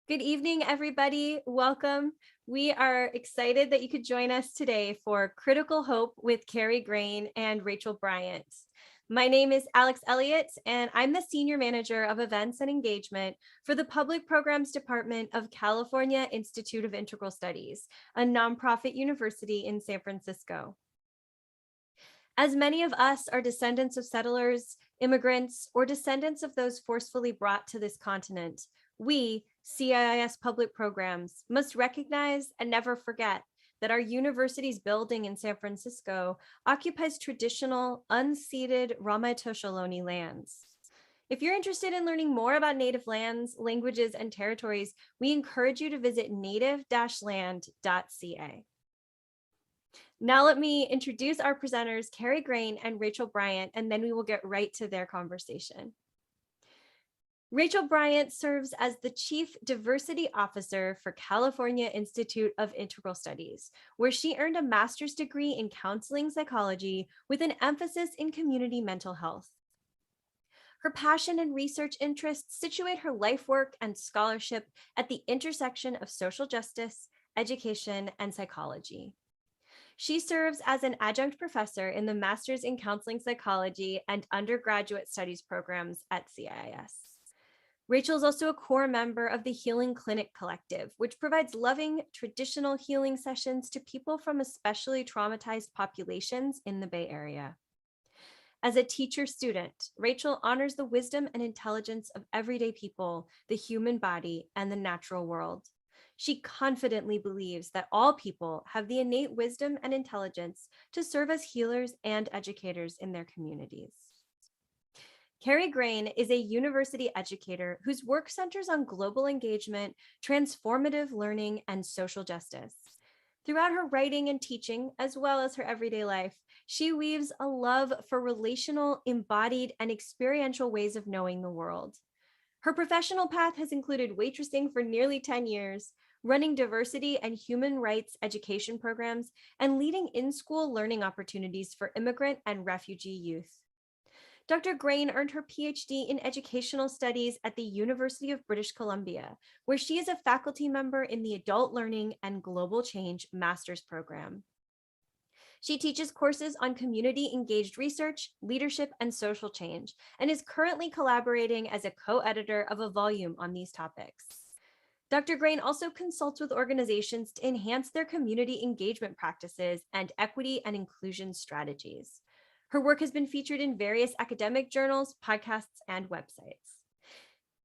Good evening, everybody. Welcome. We are excited that you could join us today for Critical Hope with Kari Grain and Rachel Bryant. My name is Alex Elliott, and I'm the Senior Manager of Events and Engagement for the Public Programs Department of California Institute of Integral Studies, a nonprofit university in San Francisco. As many of us are descendants of settlers, immigrants, or descendants of those forcefully brought to this continent, we, CIIS public programs, must recognize and never forget that our university's building in San Francisco occupies traditional, unceded Ramaytush Ohlone lands. If you're interested in learning more about Native lands, languages, and territories, we encourage you to visit native-land.ca. Now let me introduce our presenters, Kari Grain and Rachel Bryant, and then we will get right to their conversation. Rachel Bryant serves as the Chief Diversity Officer for California Institute of Integral Studies, where she earned a master's degree in counseling psychology with an emphasis in community mental health. Her passion and research interests situate her life work and scholarship at the intersection of social justice, education, and psychology. She serves as an adjunct professor in the Master's in Counseling Psychology and Undergraduate Studies programs at CIIS. Rachel is also a core member of the Healing Clinic Collective, which provides loving, traditional healing sessions to people from especially traumatized populations in the Bay Area. As a teacher-student, Rachel honors the wisdom and intelligence of everyday people, the human body, and the natural world. She confidently believes that all people have the innate wisdom and intelligence to serve as healers and educators in their communities. Kari Grain is a university educator whose work centers on global engagement, transformative learning, and social justice. Throughout her writing and teaching, as well as her everyday life, she weaves a love for relational, embodied, and experiential ways of knowing the world. Her professional path has included waitressing for nearly 10 years, running diversity and human rights education programs, and leading in-school learning opportunities for immigrant and refugee youth. Dr. Grain earned her PhD in Educational Studies at the University of British Columbia, where she is a faculty member in the Adult Learning and Global Change Master's Program. She teaches courses on community-engaged research, leadership, and social change, and is currently collaborating as a co-editor of a volume on these topics. Dr. Grain also consults with organizations to enhance their community engagement practices and equity and inclusion strategies. Her work has been featured in various academic journals, podcasts, and websites.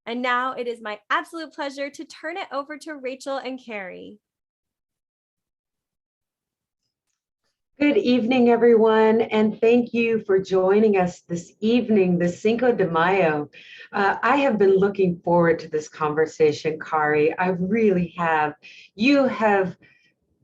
And now it is my absolute pleasure to turn it over to Rachel and Kari. Good evening, everyone, and thank you for joining us this evening, the Cinco de Mayo. I have been looking forward to this conversation, Kari. I really have. You have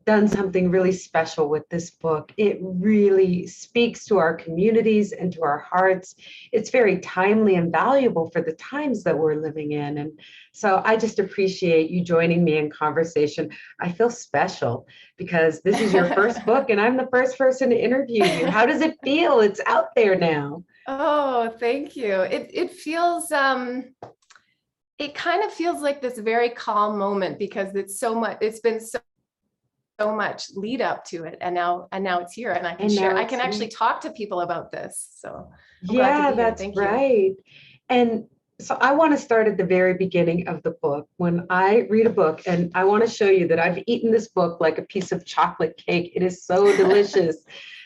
done something really special with this book. It really speaks to our communities and to our hearts. It's very timely and valuable for the times that we're living in. And so I just appreciate you joining me in conversation. I feel special because this is your first book and I'm the first person to interview you. How does it feel? It's out there now. Oh, thank you. It feels, it kind of feels like this very calm moment because it's been so much lead up to it, and now it's here, and I can share. I can actually talk to people about this. So yeah, that's right. And so I want to start at the very beginning of the book. When I read a book, and I want to show you that I've eaten this book like a piece of chocolate cake. It is so delicious.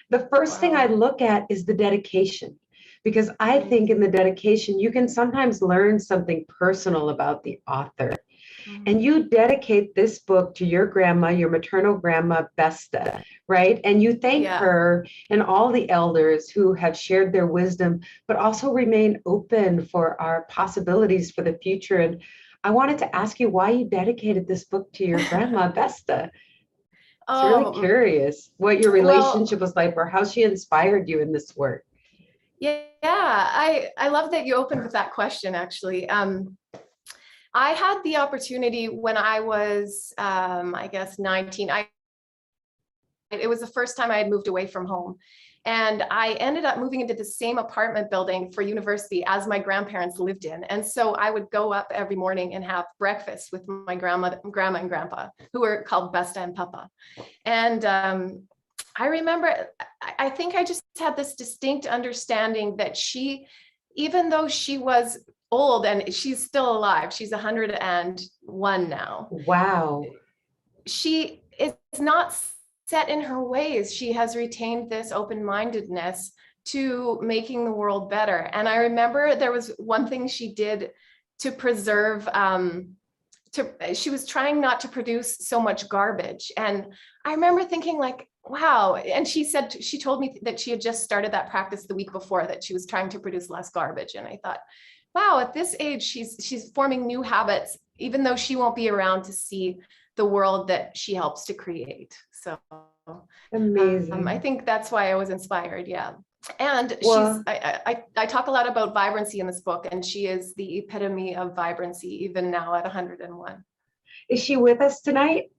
The first thing I look at is the dedication, because I think in the dedication, you can sometimes learn something personal about the author. And you dedicate this book to your grandma, your maternal grandma, Besta, right? And you thank her and all the elders who have shared their wisdom, but also remain open for our possibilities for the future. And I wanted to ask you why you dedicated this book to your grandma, Besta. It's really curious what your relationship was like or how she inspired you in this work. Yeah, I love that you opened with that question, actually. I had the opportunity when I was, I guess, 19. It was the first time I had moved away from home. And I ended up moving into the same apartment building for university as my grandparents lived in. And so I would go up every morning and have breakfast with my grandma and grandpa, who were called Besta and Papa. And I remember, I think I just had this distinct understanding that she, even though she was old and she's still alive, she's 101 now. Wow. She is not set in her ways. She has retained this open-mindedness to making the world better. And I remember there was one thing she did to preserve, she was trying not to produce so much garbage. And I remember thinking like, wow. And she told me that she had just started that practice the week before, that she was trying to produce less garbage. And I thought, wow, at this age, she's forming new habits, even though she won't be around to see the world that she helps to create. So Amazing. I think that's why I was inspired. Yeah. And Well, I talk a lot about vibrancy in this book, and she is the epitome of vibrancy, even now at 101. is she with us tonight?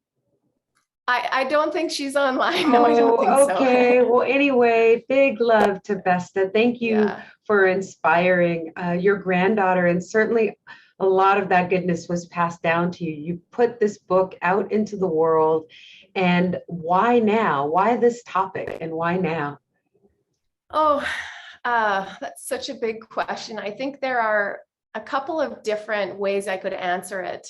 I don't think she's online. No, I don't think so. Okay. Well, anyway, big love to Besta. Thank you for inspiring your granddaughter. And certainly a lot of that goodness was passed down to you. You put this book out into the world. And why now? Why this topic and why now? Oh, that's such a big question. I think there are a couple of different ways I could answer it.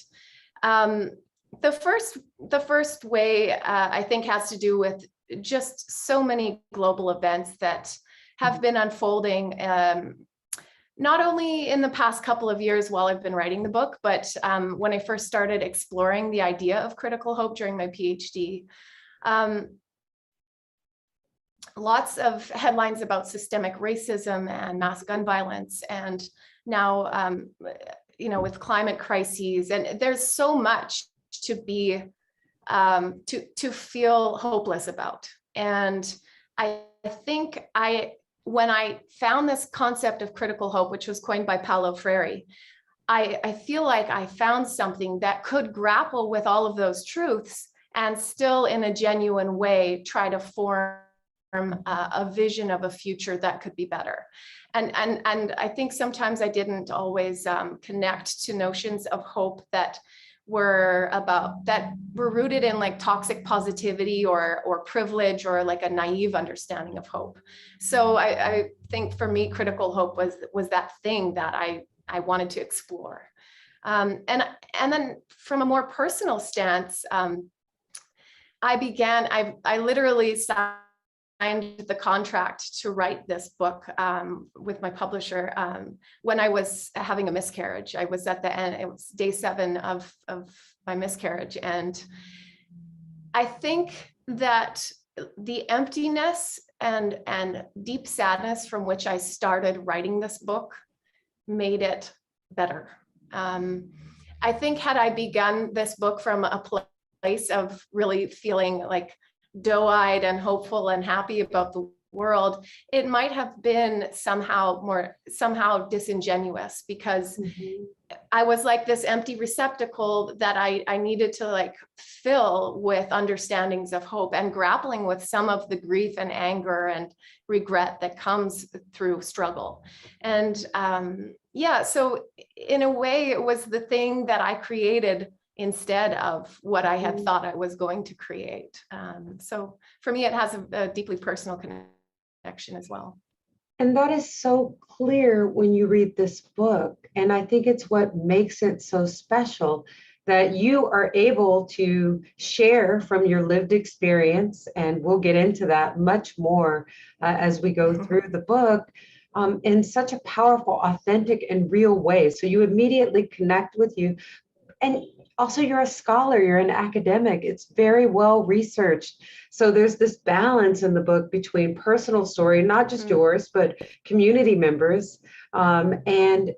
The first way I think has to do with just so many global events that have been unfolding, not only in the past couple of years while I've been writing the book, but when I first started exploring the idea of critical hope during my PhD. Lots of headlines about systemic racism and mass gun violence, and now with climate crises, and there's so much to be to feel hopeless about. And I think when I found this concept of critical hope, which was coined by Paulo Freire, I feel like I found something that could grapple with all of those truths and still in a genuine way try to form a vision of a future that could be better. And I think sometimes I didn't always connect to notions of hope that were rooted in like toxic positivity or privilege or like a naive understanding of hope. So I think for me, critical hope was that thing that I wanted to explore. And then from a more personal stance, I literally signed the contract to write this book with my publisher when I was having a miscarriage. I was at the end, it was day 7 of my miscarriage. And I think that the emptiness and deep sadness from which I started writing this book made it better. I think had I begun this book from a place of really feeling like doe-eyed and hopeful and happy about the world, it might have been somehow disingenuous, because I was like this empty receptacle that I needed to like fill with understandings of hope and grappling with some of the grief and anger and regret that comes through struggle. And so in a way, it was the thing that I created instead of what I had thought I was going to create. So for me, it has a deeply personal connection as well. And that is so clear when you read this book. And I think it's what makes it so special, that you are able to share from your lived experience. And we'll get into that much more as we go through the book in such a powerful, authentic, and real way. So you immediately connect with you. And also, you're a scholar, you're an academic. It's very well researched. So there's this balance in the book between personal story, not just yours, but community members, and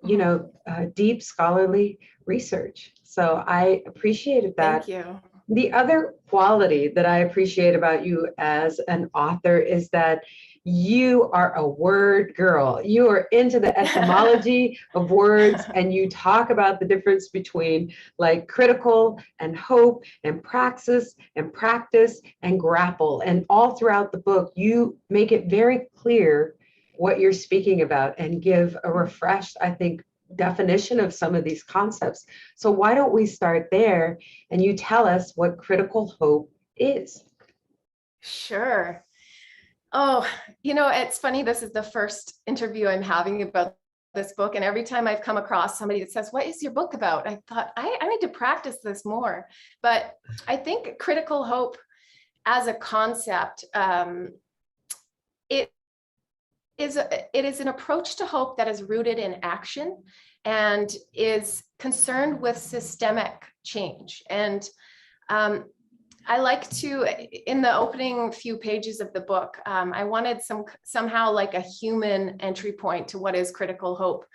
deep scholarly research. So I appreciated that. Thank you. The other quality that I appreciate about you as an author is that you are a word girl. You are into the etymology of words, and you talk about the difference between like critical and hope and praxis and practice and grapple. And all throughout the book, you make it very clear what you're speaking about and give a refreshed, I think, definition of some of these concepts. So why don't we start there and you tell us what critical hope is? Sure. Oh, it's funny. This is the first interview I'm having about this book. And every time I've come across somebody that says, what is your book about? I thought, I need to practice this more. But I think critical hope as a concept, it is an approach to hope that is rooted in action and is concerned with systemic change. And I like to, in the opening few pages of the book, I wanted somehow like a human entry point to what is critical hope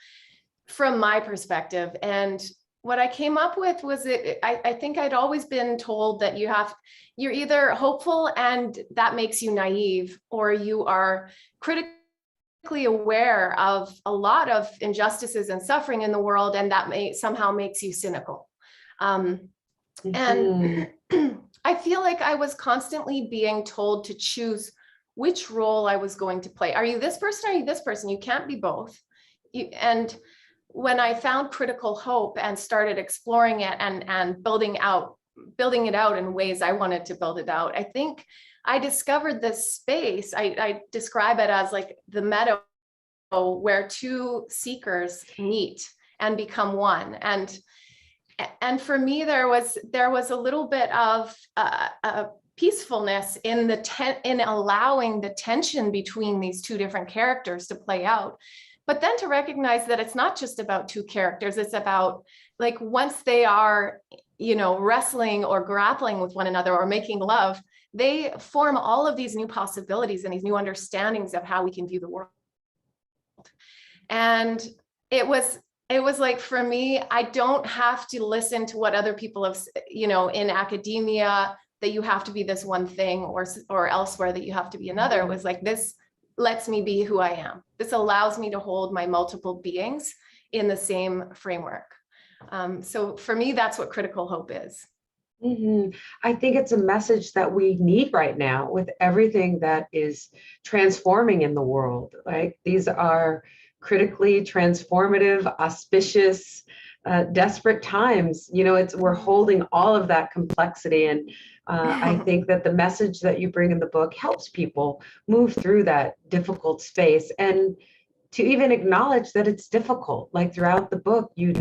from my perspective. And what I came up with was I think I'd always been told that you're either hopeful and that makes you naive, or you are critically aware of a lot of injustices and suffering in the world, and that somehow makes you cynical. And I feel like I was constantly being told to choose which role I was going to play. Are you this person? Are you this person? You can't be both. And when I found critical hope and started exploring it and building it out in ways I wanted to build it out, I think I discovered this space. I describe it as like the meadow where two seekers meet and become one. And for me, there was a little bit of peacefulness in in allowing the tension between these two different characters to play out. But then to recognize that it's not just about two characters, it's about like once they are, wrestling or grappling with one another or making love, they form all of these new possibilities and these new understandings of how we can view the world. And it was like, for me, I don't have to listen to what other people have, in academia, that you have to be this one thing, or elsewhere that you have to be another. It was like, this lets me be who I am. This allows me to hold my multiple beings in the same framework. So for me, that's what critical hope is. Mm-hmm. I think it's a message that we need right now with everything that is transforming in the world. Like, these are critically transformative, auspicious, desperate times. We're holding all of that complexity. And I think that the message that you bring in the book helps people move through that difficult space, and to even acknowledge that it's difficult. Like, throughout the book, you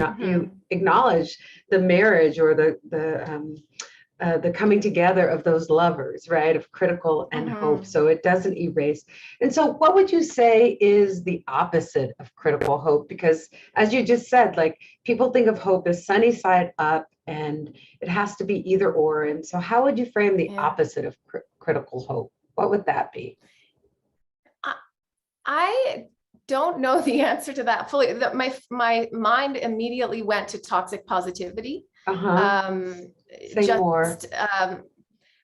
acknowledge the marriage or the coming together of those lovers, right? Of critical and hope. So it doesn't erase. And so what would you say is the opposite of critical hope? Because as you just said, like, people think of hope as sunny side up and it has to be either or. And so how would you frame the opposite of critical hope? What would that be? I don't know the answer to that fully. My mind immediately went to toxic positivity. Say more.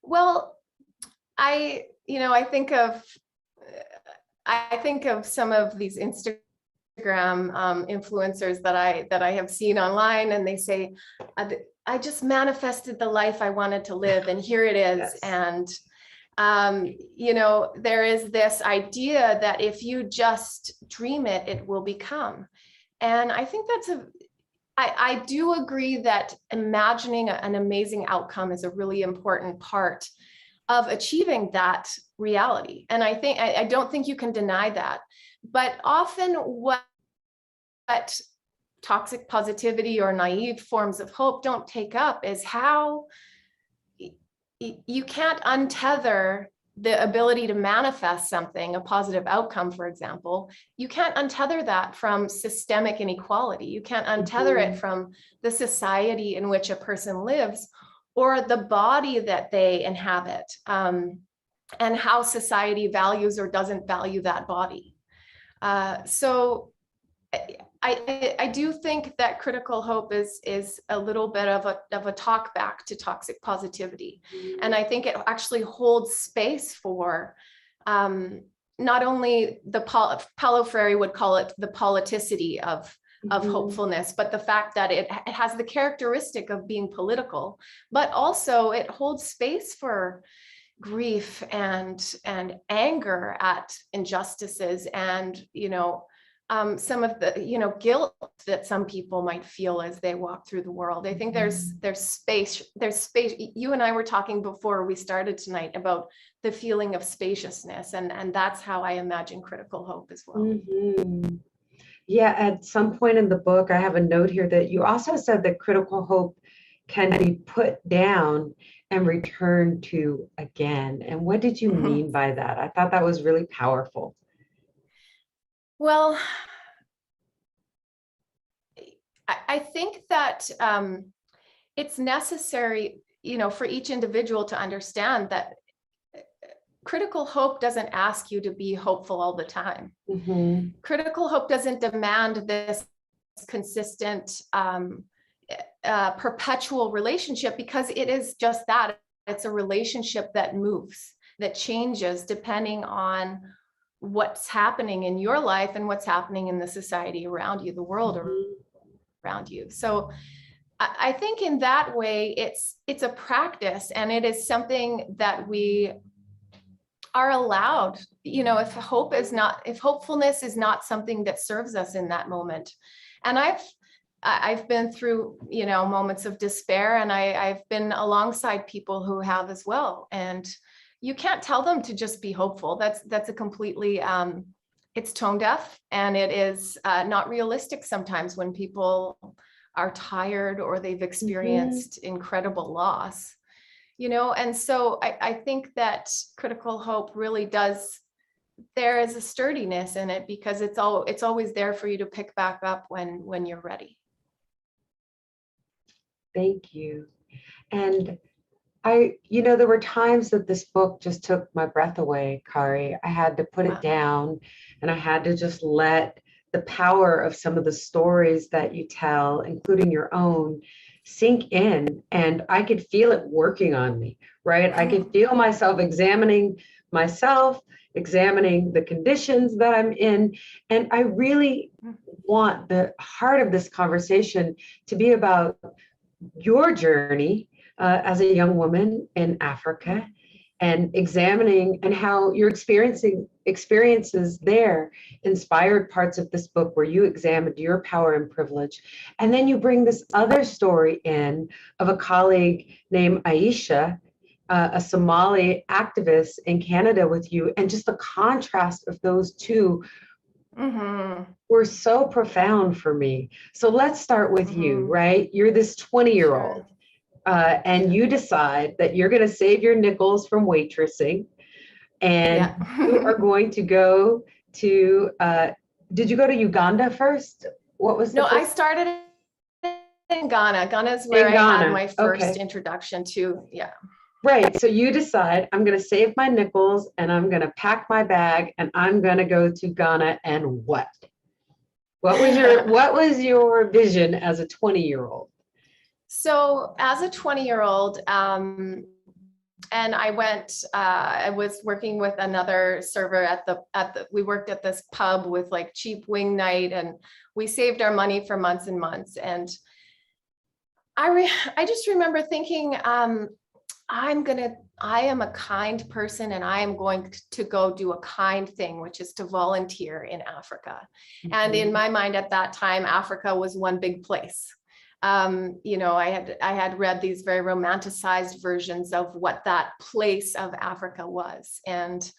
Well, I think of some of these Instagram influencers that I have seen online, and they say, I just manifested the life I wanted to live, and here it is. Yes. And there is this idea that if you just dream it, it will become. And I think I do agree that imagining an amazing outcome is a really important part of achieving that reality. And I don't think you can deny that. But often what toxic positivity or naive forms of hope don't take up is how you can't untether the ability to manifest something, a positive outcome, for example. You can't untether that from systemic inequality. You can't untether it from the society in which a person lives or the body that they inhabit, and how society values or doesn't value that body. So I do think that critical hope is a little bit of a talk back to toxic positivity. And I think it actually holds space for not only Paulo Freire would call it the politicity of hopefulness, but the fact that it has the characteristic of being political, but also it holds space for grief and anger at injustices and, some of the, guilt that some people might feel as they walk through the world. I think there's space. You and I were talking before we started tonight about the feeling of spaciousness, and that's how I imagine critical hope as well. Mm-hmm. Yeah, at some point in the book, I have a note here that you also said that critical hope can be put down and returned to again. And what did you mean by that? I thought that was really powerful. Well, I think that it's necessary, for each individual to understand that critical hope doesn't ask you to be hopeful all the time. Mm-hmm. Critical hope doesn't demand this consistent, perpetual relationship, because it is just that. It's a relationship that moves, that changes depending on what's happening in your life and what's happening in the society around you, the world around you. So I think in that way, it's a practice, and it is something that we are allowed, if hopefulness is not something that serves us in that moment. And I've been through, moments of despair, and I've been alongside people who have as well. And you can't tell them to just be hopeful. That's a completely, it's tone deaf, and it is not realistic sometimes when people are tired or they've experienced incredible loss, and so I think that critical hope really does, there is a sturdiness in it, because it's always there for you to pick back up when you're ready. Thank you. And there were times that this book just took my breath away, Kari. I had to put it down, and I had to just let the power of some of the stories that you tell, including your own, sink in. And I could feel it working on me, right? I could feel myself examining myself, examining the conditions that I'm in. And I really want the heart of this conversation to be about your journey as a young woman in Africa, and examining and how your experiences there inspired parts of this book where you examined your power and privilege. And then you bring this other story in of a colleague named Aisha, a Somali activist in Canada with you. And just the contrast of those two were so profound for me. So let's start with you, right? You're this 20-year-old. And you decide that you're going to save your nickels from waitressing, and you are going to go to, did you go to Uganda first? What was No, I started in Ghana. Ghana is where I had my first introduction to, Right. So you decide, I'm going to save my nickels, and I'm going to pack my bag, and I'm going to go to Ghana. And what was your vision as a 20-year-old? So as a 20-year-old, and I was working with another server we worked at this pub with like cheap wing night, and we saved our money for months and months. And I just remember thinking, I am a kind person, and I am going to go do a kind thing, which is to volunteer in Africa. And in my mind at that time, Africa was one big place. I had read these very romanticized versions of what that place of Africa was. And,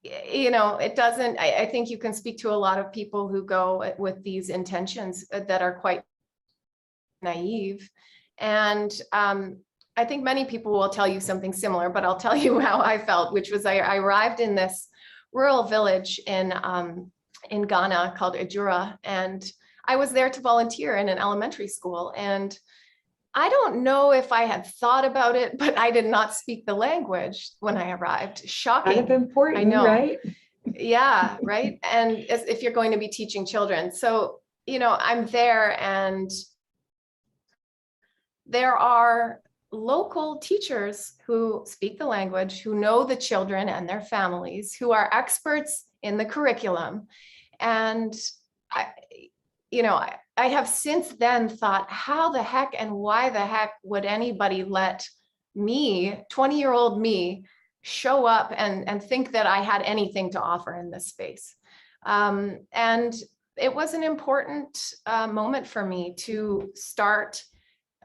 it doesn't, I think you can speak to a lot of people who go with these intentions that are quite naive. And I think many people will tell you something similar, but I'll tell you how I felt, which was I arrived in this rural village in Ghana called Ejura, and I was there to volunteer in an elementary school. And I don't know if I had thought about it, but I did not speak the language when I arrived. Shocking. Kind of important, I know. right? Yeah, right. And if you're going to be teaching children. So, I'm there, and there are local teachers who speak the language, who know the children and their families, who are experts in the curriculum. And I, I have since then thought, how the heck and why the heck would anybody let me, 20-year-old me, show up and think that I had anything to offer in this space? And it was an important moment for me to start.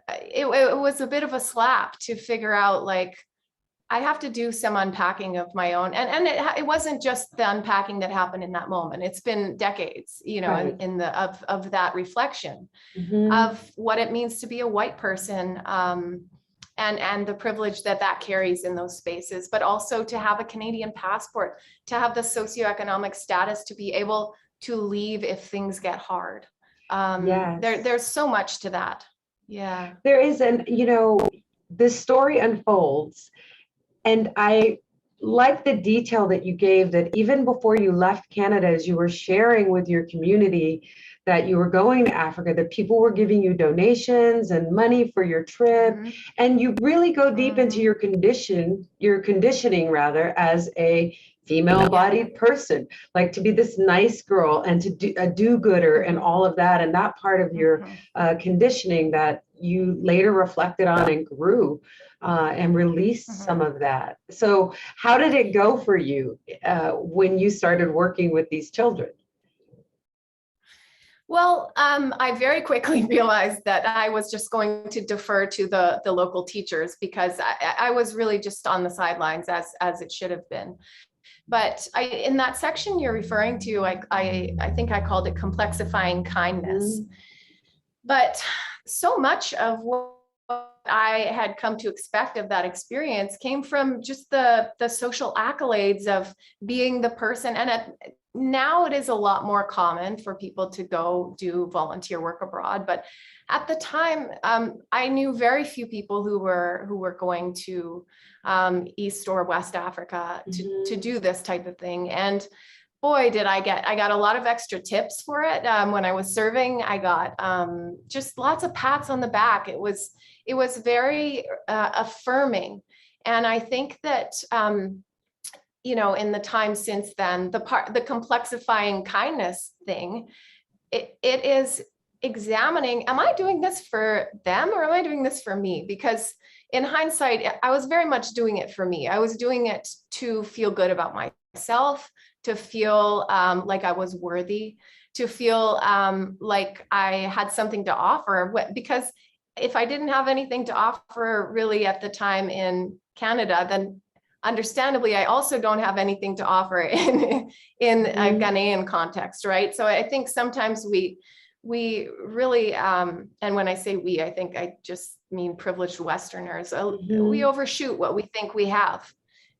It was a bit of a slap to figure out, like, I have to do some unpacking of my own. And it wasn't just the unpacking that happened in that moment. It's been decades, Right. of that reflection Mhm. of what it means to be a white person, and the privilege that carries in those spaces, but also to have a Canadian passport, to have the socioeconomic status to be able to leave if things get hard. Yes. There's so much to that. Yeah. There is, and this story unfolds, and I like the detail that you gave, that even before you left Canada, as you were sharing with your community that you were going to Africa, that people were giving you donations and money for your trip. Mhm. And you really go deep into Mhm. your conditioning rather, as a female-bodied person, like to be this nice girl and to do a do-gooder and Mhm. all of that. And that part of your Mhm. conditioning that you later reflected on and grew and released some Mhm. of that. So how did it go for you when you started working with these children? Well, I very quickly realized that I was just going to defer to the local teachers, because I was really just on the sidelines, as it should have been. But in that section you're referring to, I think I called it complexifying kindness. Mhm. But so much of what I had come to expect of that experience came from just the social accolades of being the person. And now it is a lot more common for people to go do volunteer work abroad. But at the time, I knew very few people who were going to East or West Africa to Mhm. do this type of thing. And boy, I got a lot of extra tips for it. When I was serving, I got just lots of pats on the back. It was very affirming. And I think that, in the time since then, the complexifying kindness thing, it is examining, am I doing this for them, or am I doing this for me? Because in hindsight, I was very much doing it for me. I was doing it to feel good about myself, to feel like I was worthy, to feel like I had something to offer. Because if I didn't have anything to offer really at the time in Canada, then understandably, I also don't have anything to offer in a Mhm. Ghanaian context, right? So I think sometimes we really, and when I say we, I think I just mean privileged Westerners, we Mhm. overshoot what we think we have.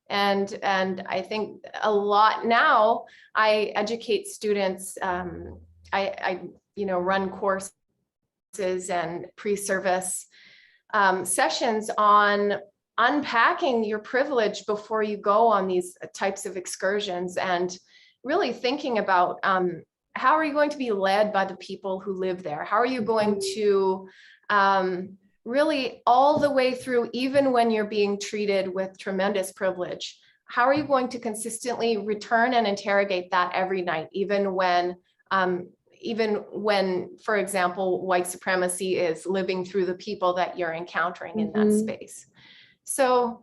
And I think a lot now, I educate students, I run courses and pre-service sessions on unpacking your privilege before you go on these types of excursions, and really thinking about how are you going to be led by the people who live there? How are you going to really, all the way through, even when you're being treated with tremendous privilege, how are you going to consistently return and interrogate that every night, even when, for example, white supremacy is living through the people that you're encountering in that Mhm. space? So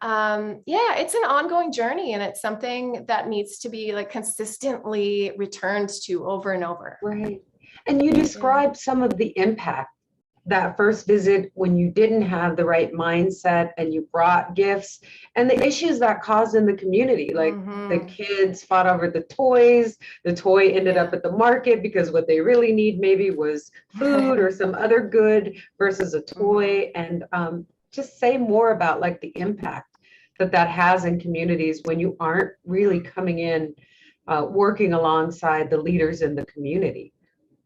yeah, it's an ongoing journey, and it's something that needs to be like consistently returned to over and over. Right. And you Yeah. described some of the impact that first visit when you didn't have the right mindset and you brought gifts, and the issues that caused in the community. Like the Mm-hmm. kids fought over the toys, the toy ended up Yeah. at the market because what they really need maybe was food or some other good versus a Mm-hmm. toy. And just say more about like the impact that that has in communities when you aren't really coming in working alongside the leaders in the community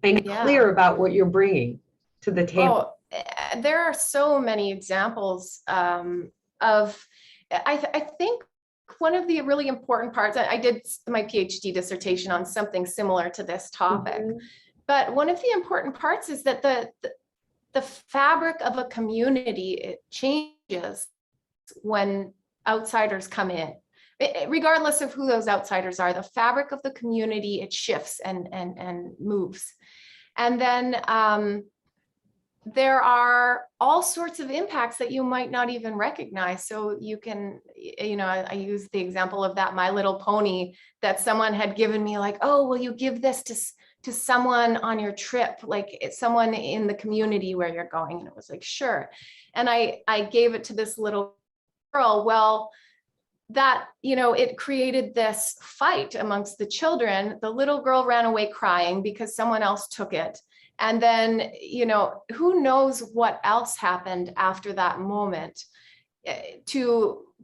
and Yeah. clear about what you're bringing to the table. Oh, there are so many examples of, I think one of the really important parts, I did my PhD dissertation on something similar to this topic, but one of the important parts is that the fabric of a community, it changes when outsiders come in. Regardless of who those outsiders are, the fabric of the community, it shifts and moves. And then there are all sorts of impacts that you might not even recognize. So you can, I use the example of that My Little Pony that someone had given me, like, oh, will you give this to someone on your trip, like it's someone in the community where you're going? And it was like, sure. And I gave it to this little girl. Well, that, it created this fight amongst the children. The little girl ran away crying because someone else took it. And then, who knows what else happened after that moment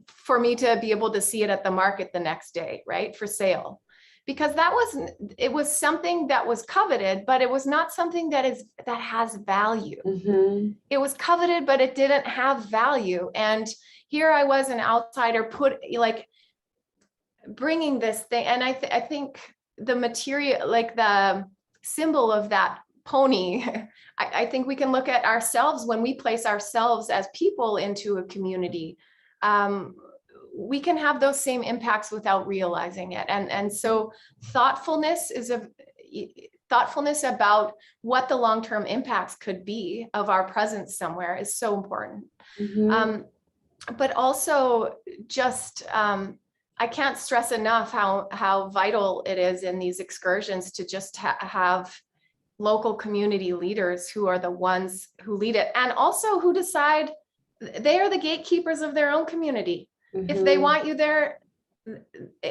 for me to be able to see it at the market the next day, right, for sale. Because it was something that was coveted, but it was not something that has value. It was coveted, but it didn't have value. And here I was, an outsider, bringing this thing. And I think the material, like the symbol of that pony, I think we can look at ourselves when we place ourselves as people into a community. We can have those same impacts without realizing it. And so thoughtfulness about what the long-term impacts could be of our presence somewhere is so important. But also just, I can't stress enough how vital it is in these excursions to just have local community leaders who are the ones who lead it, and also who decide they are the gatekeepers of their own community. If they want you there,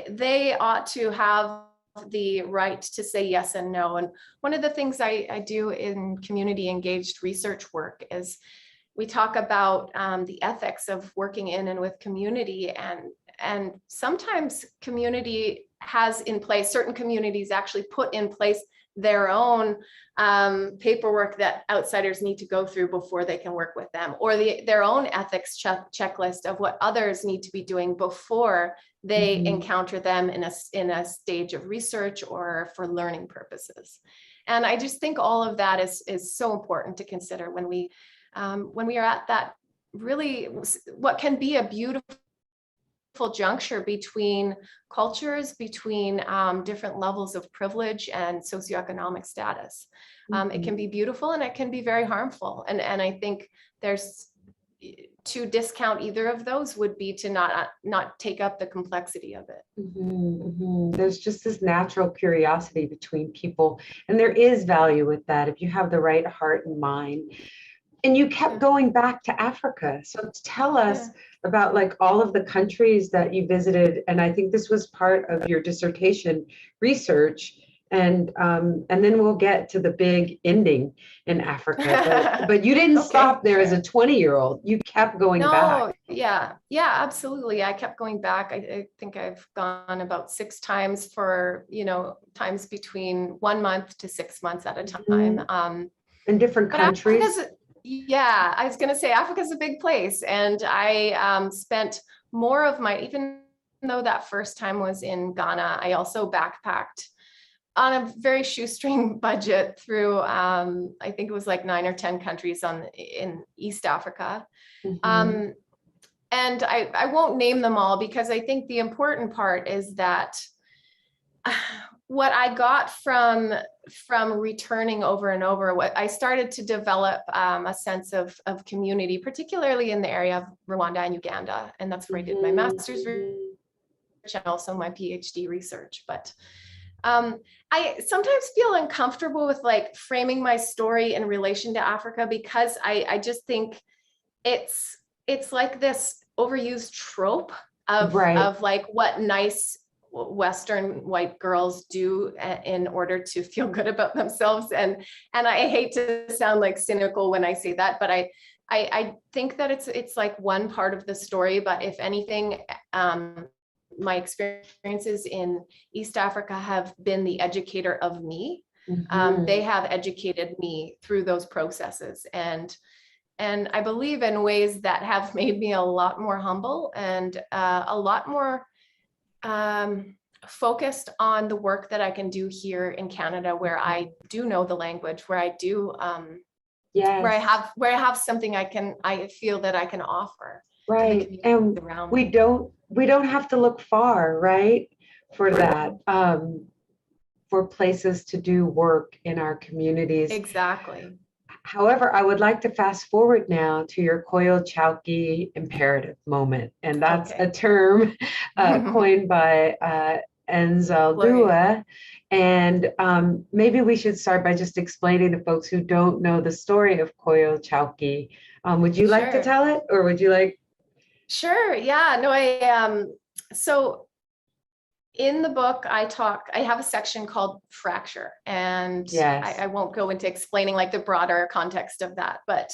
they ought to have the right to say yes and no. And one of the things I do in community engaged research work is we talk about the ethics of working in and with community, and sometimes community has in place, certain communities actually put in place their own paperwork that outsiders need to go through before they can work with them, or their own ethics checklist of what others need to be doing before they encounter them in a stage of research or for learning purposes. And I just think all of that is so important to consider when we are at that really what can be a beautiful juncture between cultures, between different levels of privilege and socioeconomic status. It can be beautiful and it can be very harmful. And I think to discount either of those would be to not take up the complexity of it. There's just this natural curiosity between people, and there is value with that if you have the right heart and mind. And you kept going back to Africa. So tell us about like all of the countries that you visited. And I think this was part of your dissertation research. And then we'll get to the big ending in Africa. But you didn't stop there as a 20-year-old. You kept going back. Yeah, absolutely. I kept going back. I think I've gone about 6 times for, times between 1 month to 6 months at a time. In different countries. Yeah, I was going to say Africa's a big place, and I spent more of even though that first time was in Ghana, I also backpacked on a very shoestring budget through, I think it was like 9 or 10 countries in East Africa. And I won't name them all because I think the important part is that what I got from returning over and over, what I started to develop a sense of community, particularly in the area of Rwanda and Uganda. And that's where I did my master's research and also my PhD research. But I sometimes feel uncomfortable with like framing my story in relation to Africa because I just think it's like this overused trope of like what nice Western white girls do in order to feel good about themselves. And I hate to sound like cynical when I say that, but I think that it's like one part of the story. But if anything, my experiences in East Africa have been the educator of me. They have educated me through those processes. And I believe in ways that have made me a lot more humble and a lot more focused on the work that I can do here in Canada, where I do know the language, where I do, Yes. where I have something I feel that I can offer. Right. And around we me. don't have to look far, right? For that, for places to do work in our communities. Exactly. However, I would like to fast forward now to your Koyal Chowki imperative moment. And that's Okay. a term coined by Enzal Dua. And maybe we should start by just explaining to folks who don't know the story of Koyal Chowki. Would you like to Sure. tell it, or would you like? Sure. Yeah. No, so in the book, I have a section called fracture, and Yes. I won't go into explaining like the broader context of that, but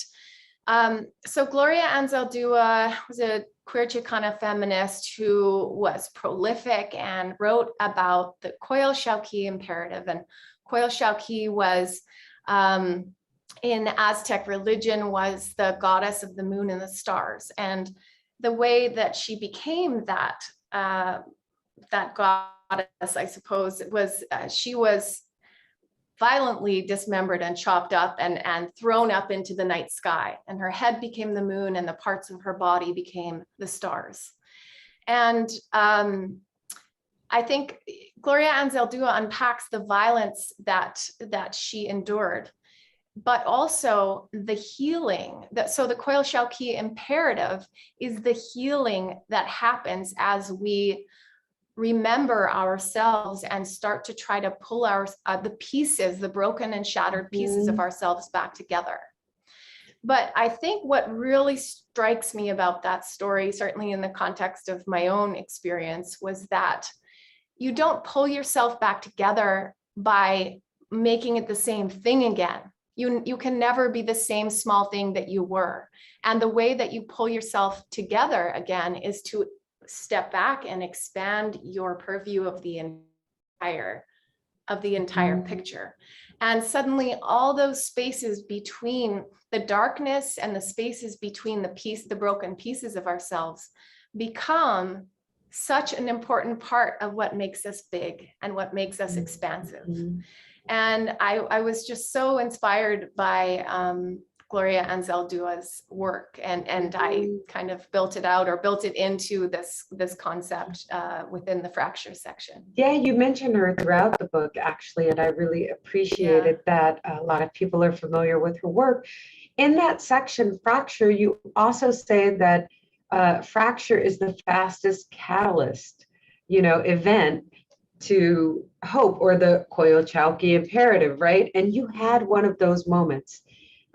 so Gloria Anzaldúa was a queer Chicana feminist who was prolific and wrote about the Koyal Chowki imperative. And Koyal Chowki was, in Aztec religion, was the goddess of the moon and the stars. And the way that she became that goddess, I suppose, was she was violently dismembered and chopped up and thrown up into the night sky. And her head became the moon and the parts of her body became the stars. And I think Gloria Anzaldúa unpacks the violence that she endured, but also the healing. So the Koyal Chowki imperative is the healing that happens as we remember ourselves and start to try to pull the pieces, the broken and shattered pieces of ourselves back together. But I think what really strikes me about that story, certainly in the context of my own experience, was that you don't pull yourself back together by making it the same thing again. You can never be the same small thing that you were. And the way that you pull yourself together again is to step back and expand your purview of the entire picture. And suddenly all those spaces between the darkness and the spaces between the broken pieces of ourselves become such an important part of what makes us big and what makes us expansive. And I was just so inspired by Gloria Anzaldúa's work, and I kind of built it into this concept within the fracture section. Yeah, you mentioned her throughout the book, actually, and I really appreciated that. A lot of people are familiar with her work. In that section, fracture, you also say that fracture is the fastest catalyst, event to hope, or the Koyal Chowki imperative, right? And you had one of those moments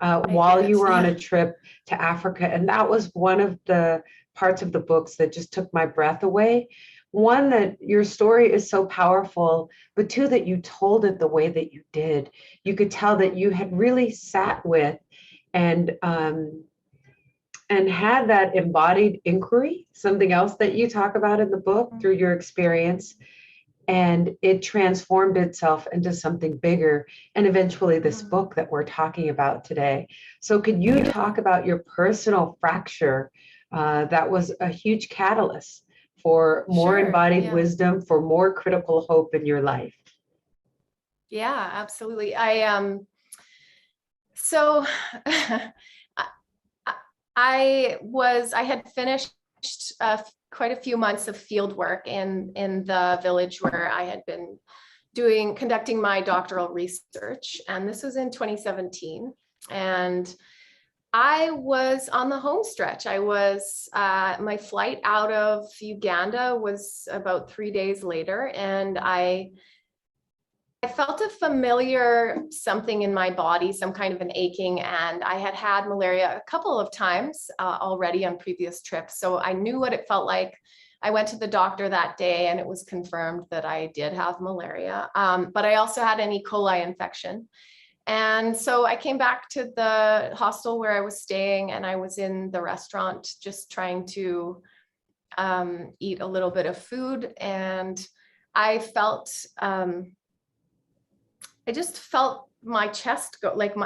while you were on a trip to Africa. And that was one of the parts of the books that just took my breath away. One, that your story is so powerful, but two, that you told it the way that you did. You could tell that you had really sat with and had that embodied inquiry, something else that you talk about in the book through your experience. And it transformed itself into something bigger, and eventually this book that we're talking about today. So could you talk about your personal fracture that was a huge catalyst for more embodied wisdom, for more critical hope in your life? Yeah, absolutely. So I had finished quite a few months of field work in the village where I had been conducting my doctoral research. And this was in 2017. And I was on the home stretch. I was, my flight out of Uganda was about 3 days later, and I felt a familiar something in my body, some kind of an aching, and I had had malaria a couple of times already on previous trips. So I knew what it felt like. I went to the doctor that day and it was confirmed that I did have malaria, but I also had an E. coli infection. And so I came back to the hostel where I was staying, and I was in the restaurant just trying to eat a little bit of food. And I just felt my chest go, like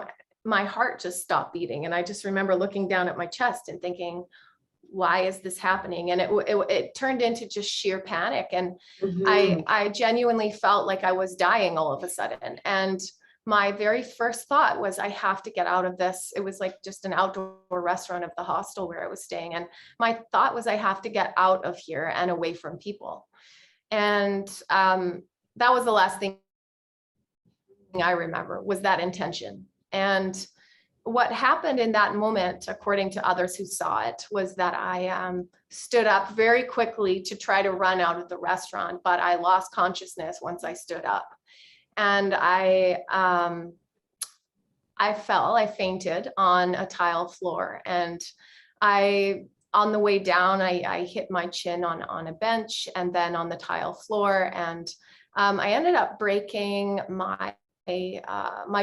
my heart just stopped beating. And I just remember looking down at my chest and thinking, why is this happening? And it turned into just sheer panic. And Mhm. I genuinely felt like I was dying all of a sudden. And my very first thought was, I have to get out of this. It was like just an outdoor restaurant of the hostel where I was staying. And my thought was, I have to get out of here and away from people. And that was the last thing I remember, was that intention. And what happened in that moment, according to others who saw it, was that I stood up very quickly to try to run out of the restaurant, but I lost consciousness once I stood up. And I fainted on a tile floor. And on the way down, I hit my chin on a bench and then on the tile floor. And I ended up breaking my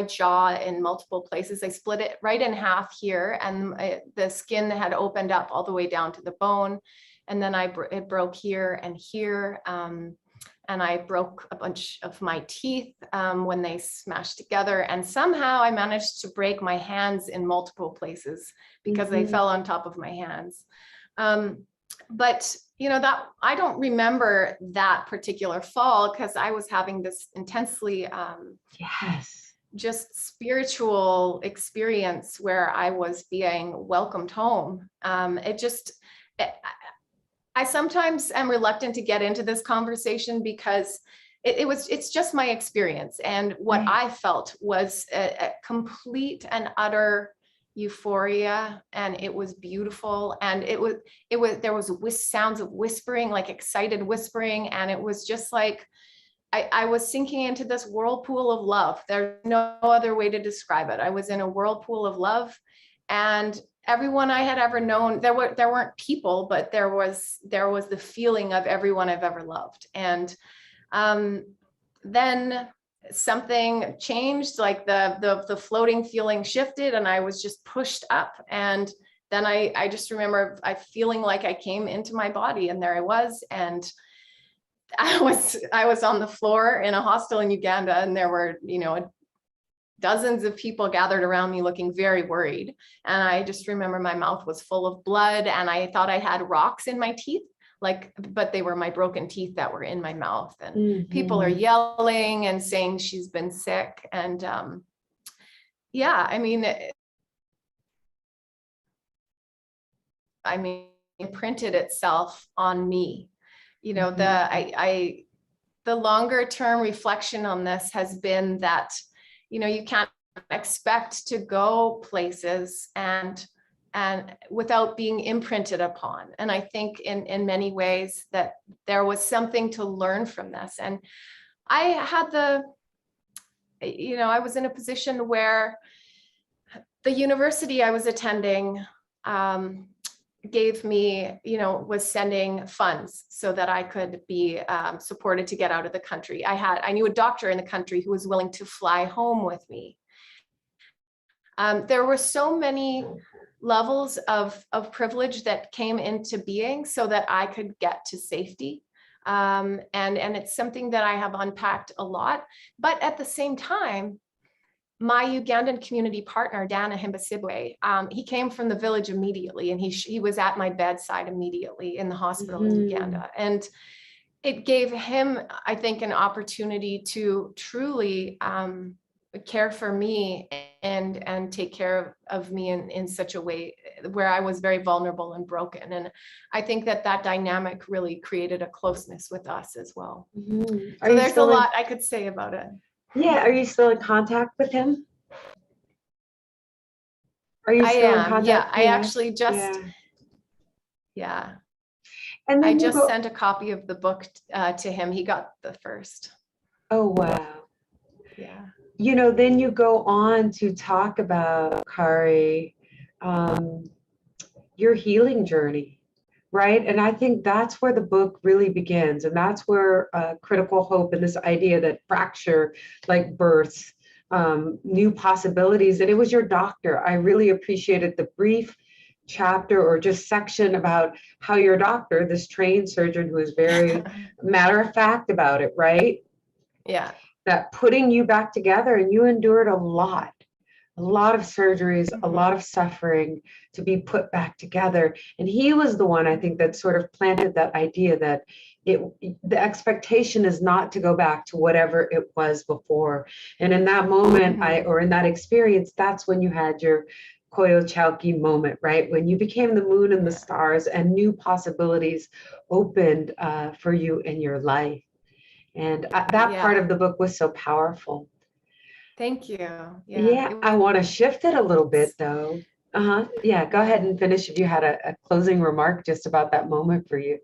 jaw in multiple places. I split it right in half here, and the skin had opened up all the way down to the bone. And then it broke here and here. And I broke a bunch of my teeth when they smashed together. And somehow I managed to break my hands in multiple places because they fell on top of my hands. But that I don't remember that particular fall, because I was having this intensely Yes. just spiritual experience where I was being welcomed home. I sometimes am reluctant to get into this conversation because it's just my experience. And what I felt was a complete and utter euphoria, and it was beautiful. And there was sounds of whispering, like excited whispering. And it was just like, I was sinking into this whirlpool of love. There's no other way to describe it. I was in a whirlpool of love, and everyone I had ever known, there weren't people, but there was the feeling of everyone I've ever loved. And then something changed, like the floating feeling shifted, and I was just pushed up. And then I just remember I feeling like I came into my body, and there I was. And I was on the floor in a hostel in Uganda, and there were, dozens of people gathered around me looking very worried. And I just remember my mouth was full of blood, and I thought I had rocks in my teeth, but they were my broken teeth that were in my mouth. And people are yelling and saying she's been sick. And it imprinted itself on me. The longer term reflection on this has been that, you can't expect to go places and without being imprinted upon. And I think in many ways that there was something to learn from this. And I had I was in a position where the university I was attending gave me, was sending funds so that I could be supported to get out of the country. I knew a doctor in the country who was willing to fly home with me. There were so many levels of privilege that came into being so that I could get to safety. And it's something that I have unpacked a lot. But at the same time, my Ugandan community partner, Dana Himbasibwe, he came from the village immediately, and he was at my bedside immediately in the hospital in Uganda. And it gave him, I think, an opportunity to truly care for me and take care of me in such a way where I was very vulnerable and broken. And I think that dynamic really created a closeness with us as well. So there's a lot I could say about it. Yeah. Are you still in contact with him? Are you still in contact? Yeah, I actually just, And then I just sent a copy of the book to him. He got the first. Oh, wow. Yeah. Then you go on to talk about, Kari, your healing journey, right? And I think that's where the book really begins. And that's where critical hope and this idea that fracture, like births, new possibilities. And it was your doctor. I really appreciated the brief chapter or just section about how your doctor, this trained surgeon who is very matter of fact about it, right? Yeah. That putting you back together, and you endured a lot. a lot of surgeries, a Mhm. lot of suffering to be put back together. And he was the one, I think, that sort of planted that idea that the expectation is not to go back to whatever it was before. And in that moment, or in that experience, that's when you had your Koyochalki moment, right? When you became the moon and the stars and new possibilities opened for you in your life. And that part of the book was so powerful. Thank you. Yeah, I want to shift it a little bit though. Yeah, go ahead and finish if you had a closing remark just about that moment for you.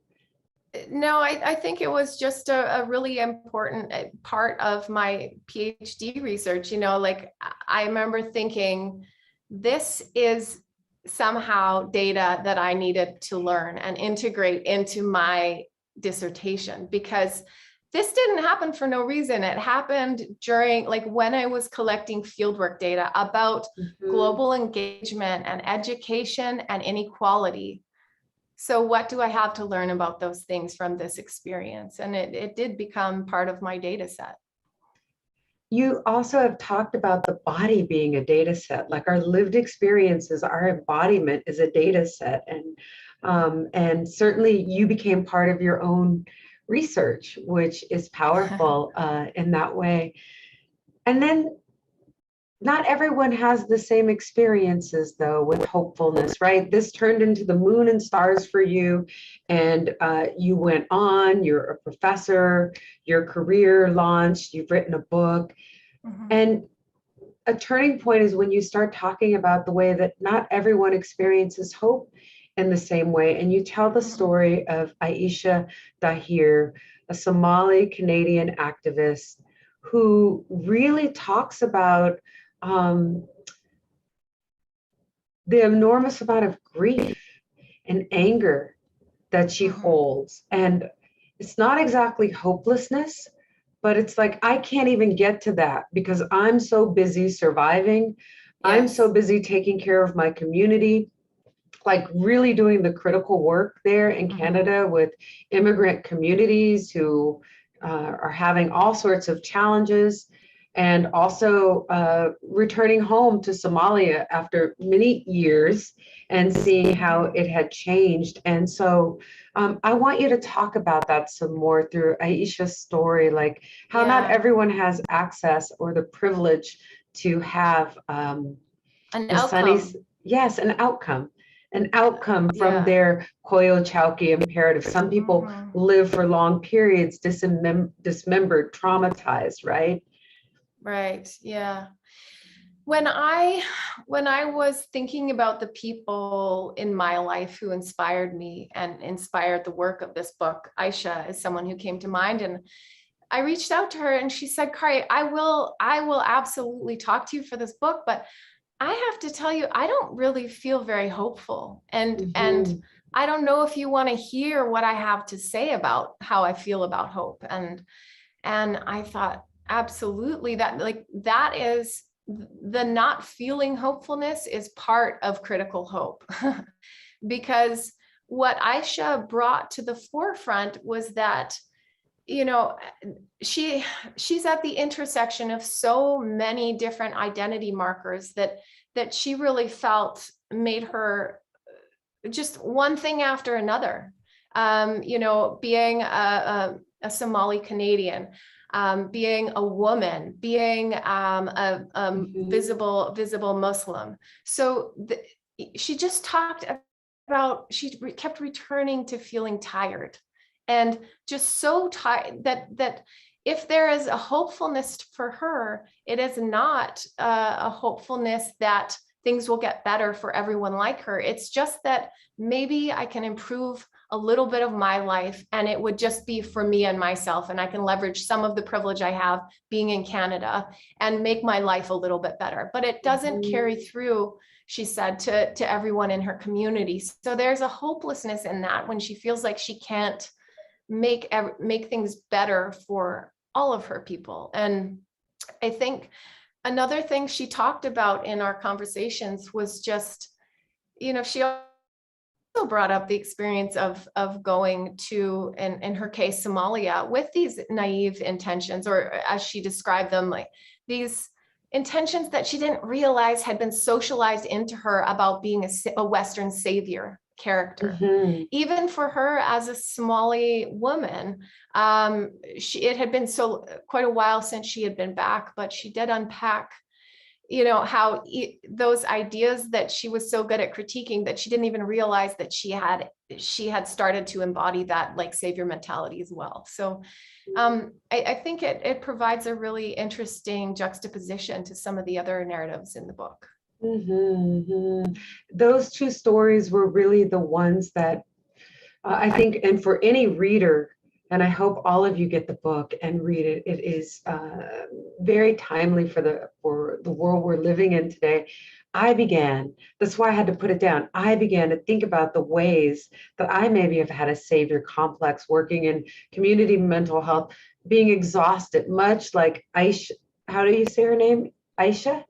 No, I think it was just a really important part of my PhD research. Like I remember thinking, this is somehow data that I needed to learn and integrate into my dissertation, because this didn't happen for no reason. It happened during, like, when I was collecting fieldwork data about global engagement and education and inequality. So what do I have to learn about those things from this experience? And it did become part of my data set. You also have talked about the body being a data set, like our lived experiences, our embodiment is a data set. And certainly you became part of your own research, which is powerful in that way. And then not everyone has the same experiences though with hopefulness, right? This turned into the moon and stars for you, and you went on, you're a professor, your career launched, you've written a book. And a turning point is when you start talking about the way that not everyone experiences hope in the same way. And you tell the story of Aisha Dahir, a Somali Canadian activist who really talks about the enormous amount of grief and anger that she holds. And it's not exactly hopelessness, but it's like, I can't even get to that because I'm so busy surviving. I'm so busy taking care of my community, like really doing the critical work there in Canada with immigrant communities who are having all sorts of challenges, and also returning home to Somalia after many years and seeing how it had changed. And so I want you to talk about that some more through Aisha's story, like how not everyone has access or the privilege to have an the outcome. Yes, an outcome from their Koyochalki imperative. Some people live for long periods, dismembered, traumatized, right? Right. Yeah. When I was thinking about the people in my life who inspired me and inspired the work of this book, Aisha is someone who came to mind, and I reached out to her and she said, Kari, I will absolutely talk to you for this book, but I have to tell you, I don't really feel very hopeful. And I don't know if you want to hear what I have to say about how I feel about hope. And I thought, absolutely, that is the not feeling hopefulness is part of critical hope. Because what Aisha brought to the forefront was that, she's at the intersection of so many different identity markers that she really felt made her just one thing after another. Being a Somali Canadian, being a woman, being a visible Muslim. So she just talked about, she kept returning to feeling tired, and just so tired that if there is a hopefulness for her, it is not a hopefulness that things will get better for everyone like her. It's just that maybe I can improve a little bit of my life, and it would just be for me and myself, and I can leverage some of the privilege I have being in Canada and make my life a little bit better. But it doesn't carry through, she said, to everyone in her community. So there's a hopelessness in that when she feels like she can't make things better for all of her people. And I think another thing she talked about in our conversations was just, she also brought up the experience of going to, in her case, Somalia, with these naive intentions, or as she described them, like these intentions that she didn't realize had been socialized into her about being a Western savior character. Mhm. Even for her as a Somali woman, it had been quite a while since she had been back, but she did unpack, how those ideas that she was so good at critiquing, that she didn't even realize that she had started to embody that like savior mentality as well. So I think it provides a really interesting juxtaposition to some of the other narratives in the book. Mhm. Those two stories were really the ones that I think, and for any reader, and I hope all of you get the book and read it. It is very timely for the world we're living in today. That's why I had to put it down. I began to think about the ways that I maybe have had a savior complex working in community mental health, being exhausted, much like Aisha. How do you say her name? Aisha?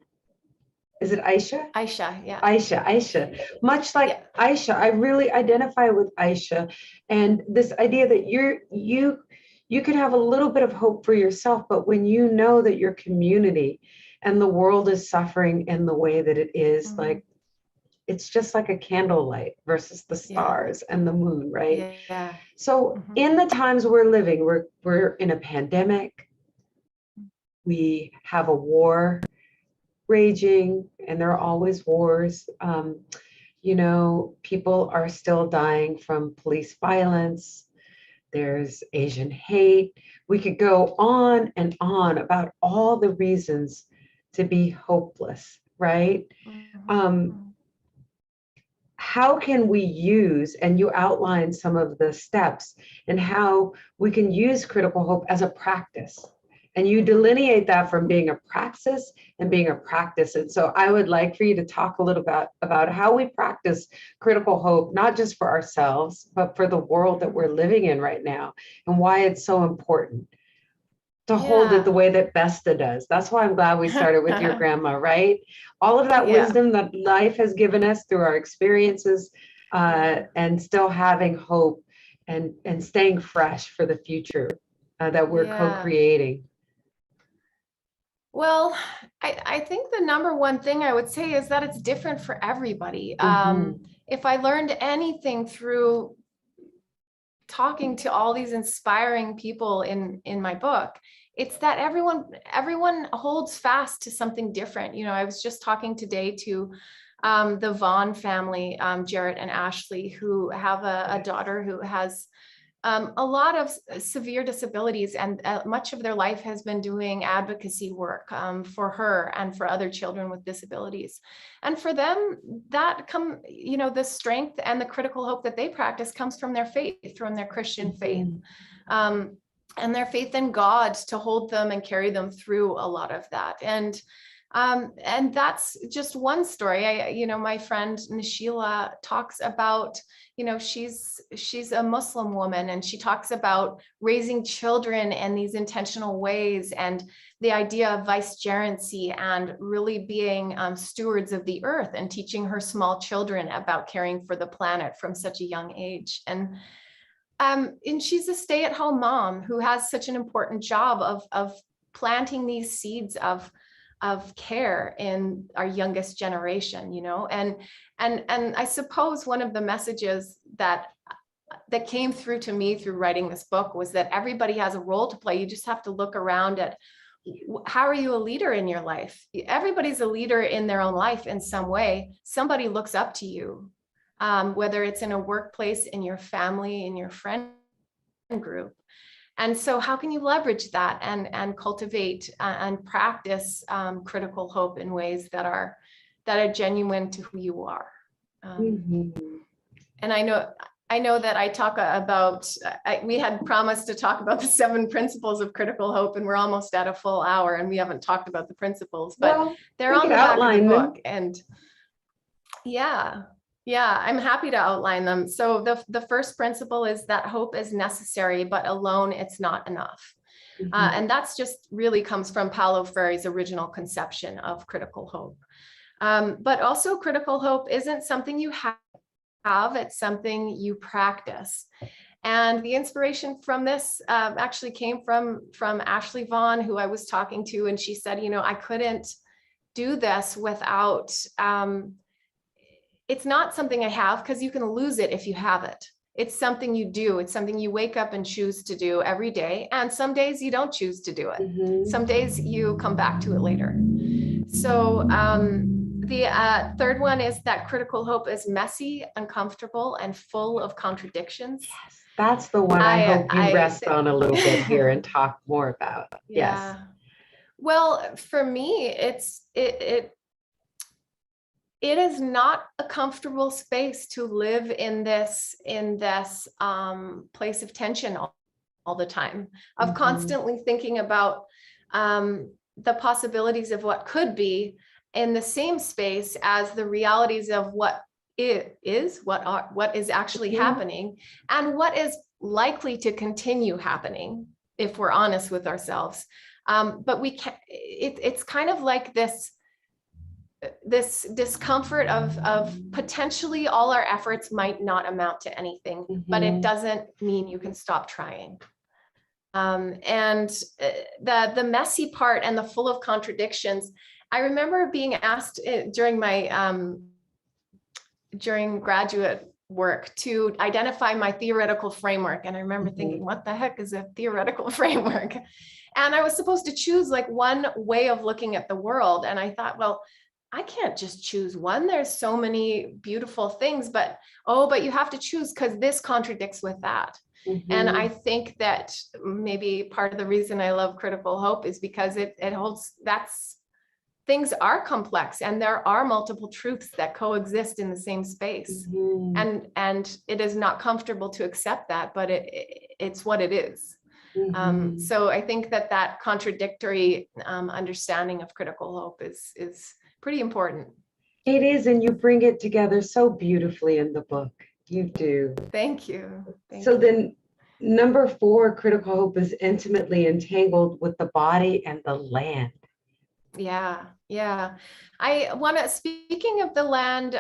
Is it Aisha? Aisha, yeah. Aisha. Much like Aisha, I really identify with Aisha, and this idea that you can have a little bit of hope for yourself, but when you know that your community and the world is suffering in the way that it is, like it's just like a candlelight versus the stars and the moon, right? Yeah. So in the times we're living, we're in a pandemic, we have a war raging, and there are always wars. People are still dying from police violence. There's Asian hate. We could go on and on about all the reasons to be hopeless, right? How can we use, and you outline some of the steps, and how we can use critical hope as a practice. And you delineate that from being a praxis and being a practice. And so I would like for you to talk a little bit about how we practice critical hope, not just for ourselves, but for the world that we're living in right now, and why it's so important to hold it the way that Besta does. That's why I'm glad we started with your grandma, right? All of that wisdom that life has given us through our experiences, and still having hope and staying fresh for the future that we're co-creating. Well, I think the number one thing I would say is that it's different for everybody. If I learned anything through talking to all these inspiring people in my book, it's that everyone holds fast to something different. I was just talking today to the Vaughn family, Jarrett and Ashley, who have a daughter who has a lot of severe disabilities, and much of their life has been doing advocacy work for her and for other children with disabilities. And for them, the strength and the critical hope that they practice comes from their faith, from their Christian faith, and their faith in God to hold them and carry them through a lot of that. And that's just one story. My friend Nishila talks about, she's a Muslim woman, and she talks about raising children in these intentional ways, and the idea of vicegerency, and really being stewards of the earth, and teaching her small children about caring for the planet from such a young age. And she's a stay-at-home mom who has such an important job of planting these seeds of care in our youngest generation, and I suppose one of the messages that came through to me through writing this book was that everybody has a role to play. You just have to look around at, how are you a leader in your life? Everybody's a leader in their own life in some way. Somebody looks up to you, whether it's in a workplace, in your family, in your friend group. And so how can you leverage that and cultivate and practice critical hope in ways that are genuine to who you are? And I know that I talk about, we had promised to talk about the 7 principles of critical hope, and we're almost at a full hour and we haven't talked about the principles, but they're on the back of the book. And yeah, I'm happy to outline them. So the first principle is that hope is necessary, but alone it's not enough. And that's just really comes from Paulo Freire's original conception of critical hope. But also critical hope isn't something you have, it's something you practice. And the inspiration from this actually came from Ashley Vaughn, who I was talking to, and she said, I couldn't do this without, it's not something I have, because you can lose it if you have it. It's something you do. It's something you wake up and choose to do every day. And some days you don't choose to do it. Some days you come back to it later. So the third one is that critical hope is messy, uncomfortable, and full of contradictions. Yes, that's the one I hope you rest on a little bit here and talk more about. Yeah. Yes. Well, for me, it is not a comfortable space to live in this place of tension all the time, of constantly thinking about the possibilities of what could be in the same space as the realities of what is, what is actually happening, and what is likely to continue happening if we're honest with ourselves. But we can, it's kind of like this discomfort of potentially all our efforts might not amount to anything, but it doesn't mean you can stop trying. And the messy part and the full of contradictions. I remember being asked during my during graduate work to identify my theoretical framework, and I remember thinking, what the heck is a theoretical framework? And I was supposed to choose like one way of looking at the world, and I thought, well, I can't just choose one. There's so many beautiful things, but you have to choose because this contradicts with that. And I think that maybe part of the reason I love critical hope is because it holds, things are complex and there are multiple truths that coexist in the same space. And it is not comfortable to accept that, but it's what it is. So I think that contradictory understanding of critical hope is pretty important. It is, and you bring it together so beautifully in the book. You do. Thank you. So then number 4, critical hope is intimately entangled with the body and the land. Yeah. I want to, speaking of the land,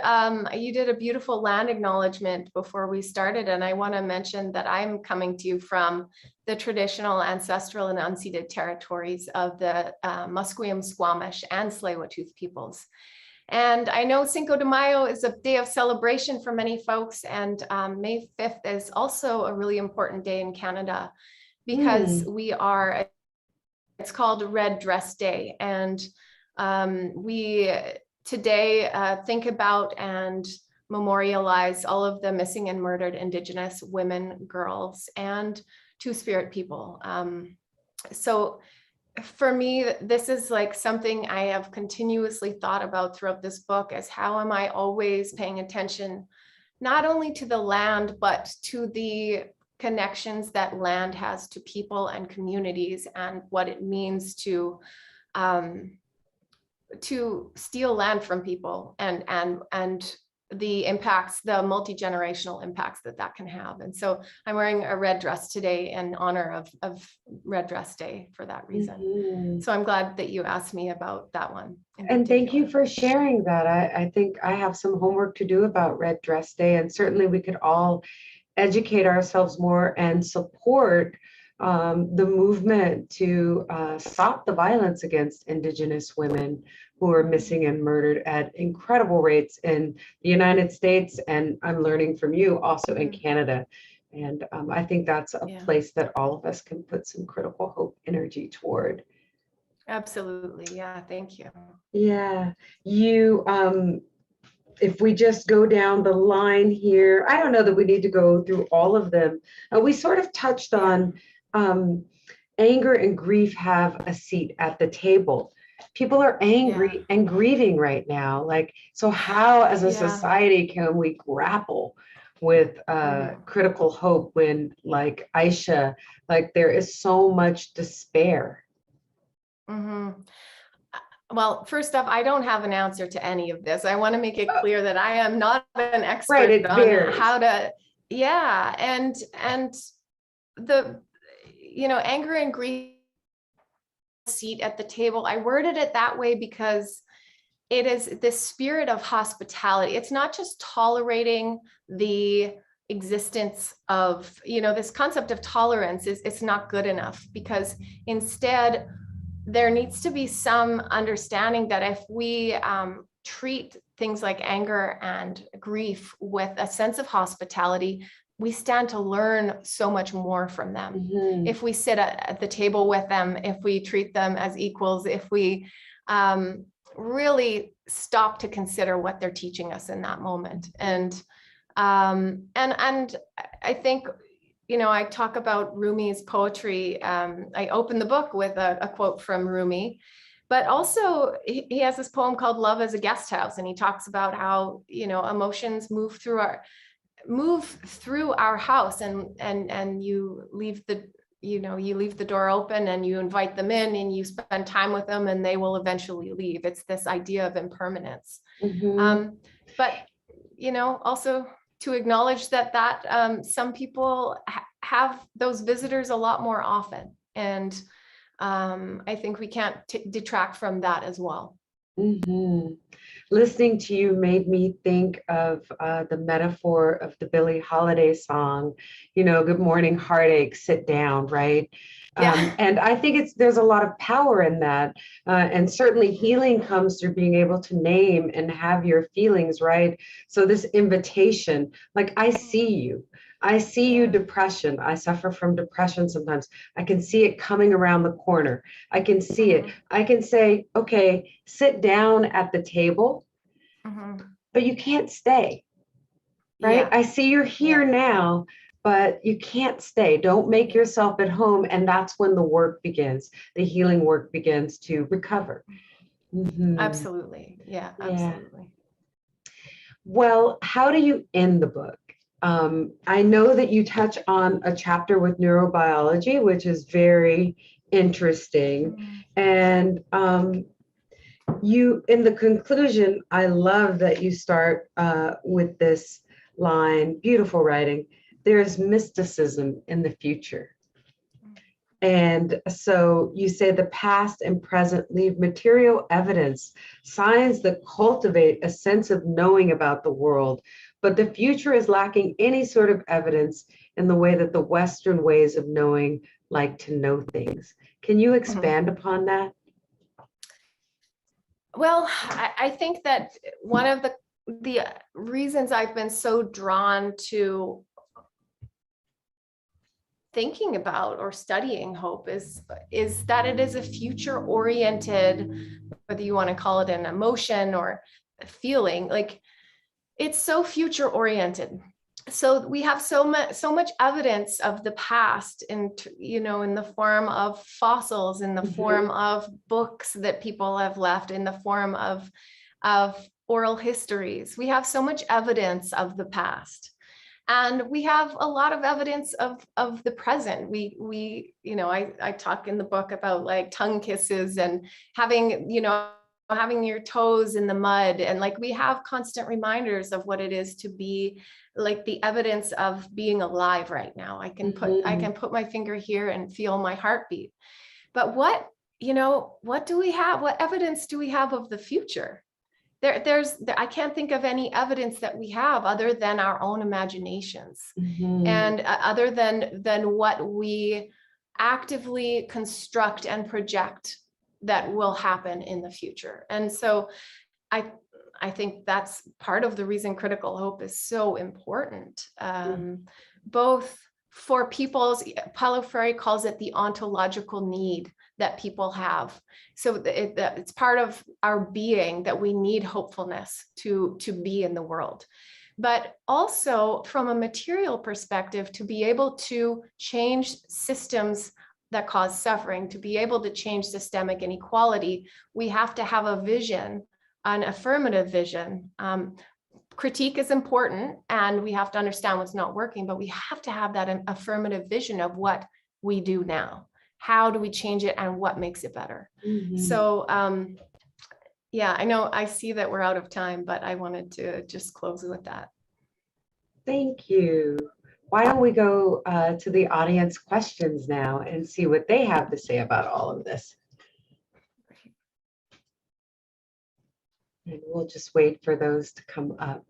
you did a beautiful land acknowledgement before we started, and I want to mention that I'm coming to you from the traditional, ancestral, and unceded territories of the Musqueam, Squamish, and Tsleil-Waututh peoples. And I know Cinco de Mayo is a day of celebration for many folks, and May 5th is also a really important day in Canada because it's called Red Dress Day. And we today think about and memorialize all of the missing and murdered Indigenous women, girls, and Two-Spirit people. So for me, this is like something I have continuously thought about throughout this book, as how am I always paying attention, not only to the land, but to the connections that land has to people and communities, and what it means to steal land from people, and the impacts, the multi-generational impacts that can have. And so I'm wearing a red dress today in honor of Red Dress Day for that reason. So I'm glad that you asked me about that one. And thank you for sharing that. I think I have some homework to do about Red Dress Day, and certainly we could all educate ourselves more and support the movement to stop the violence against Indigenous women who are missing and murdered at incredible rates in the United States, and I'm learning from you also in Canada. And I think that's a place that all of us can put some critical hope energy toward. Absolutely. Yeah. Thank you. Yeah. You, if we just go down the line here, I don't know that we need to go through all of them. We sort of touched on anger and grief have a seat at the table. People are angry and grieving right now. Like, so how as a society can we grapple with critical hope when, like Aisha, like there is so much despair? Well, first off, I don't have an answer to any of this. I want to make it clear that I am not an expert on how to, and the, anger and grief seat at the table. I worded it that way because it is this spirit of hospitality. It's not just tolerating the existence of, this concept of tolerance it's not good enough, because instead there needs to be some understanding that if we treat things like anger and grief with a sense of hospitality, we stand to learn so much more from them. If we sit at the table with them, if we treat them as equals, if we really stop to consider what they're teaching us in that moment. And I think, you know, I talk about Rumi's poetry. I open the book with a quote from Rumi, but also he has this poem called Love as a Guest House. And he talks about how, you know, emotions move through our house, and you leave the door open and you invite them in and you spend time with them and they will eventually leave. It's this idea of impermanence. But, you know, also to acknowledge that some people have those visitors a lot more often. And I think we can't detract from that as well. Listening to you made me think of the metaphor of the Billie Holiday song, you know, good morning, heartache, sit down, right? Yeah. And I think there's a lot of power in that. And certainly healing comes through being able to name and have your feelings, right? So this invitation, like, I see you. I see you, depression. I suffer from depression sometimes. I can see it coming around the corner. I can see it. I can say, okay, sit down at the table, but you can't stay, right? Yeah. I see you're here now, but you can't stay. Don't make yourself at home. And that's when the work begins. The healing work begins to recover. Absolutely. Yeah, absolutely. Well, how do you end the book? I know that you touch on a chapter with neurobiology, which is very interesting. And you, in the conclusion, I love that you start with this line, beautiful writing, there's mysticism in the future. And so you say the past and present leave material evidence, signs that cultivate a sense of knowing about the world, but the future is lacking any sort of evidence in the way that the Western ways of knowing like to know things. Can you expand upon that? Well, I think that one of the reasons I've been so drawn to thinking about or studying hope is that it is a future oriented, whether you want to call it an emotion or a feeling, like it's so future oriented. So we have so much evidence of the past in the form of fossils, in the form of books that people have left, in the form of oral histories. We have so much evidence of the past. And we have a lot of evidence of the present. I talk in the book about like tongue kisses and having your toes in the mud. And like, we have constant reminders of what it is to be like the evidence of being alive right now. I can put my finger here and feel my heartbeat. But what do we have? What evidence do we have of the future? I can't think of any evidence that we have other than our own imaginations, and other than what we actively construct and project that will happen in the future. And so I think that's part of the reason critical hope is so important, both for Paulo Freire calls it the ontological need that people have. So it's part of our being that we need hopefulness to be in the world. But also from a material perspective, to be able to change systems that cause suffering, to be able to change systemic inequality, we have to have a vision, an affirmative vision. Critique is important and we have to understand what's not working, but we have to have that affirmative vision of what we do now. How do we change it and what makes it better? So I know I see that we're out of time, but I wanted to just close with that. Thank you. Why don't we go to the audience questions now and see what they have to say about all of this? And we'll just wait for those to come up.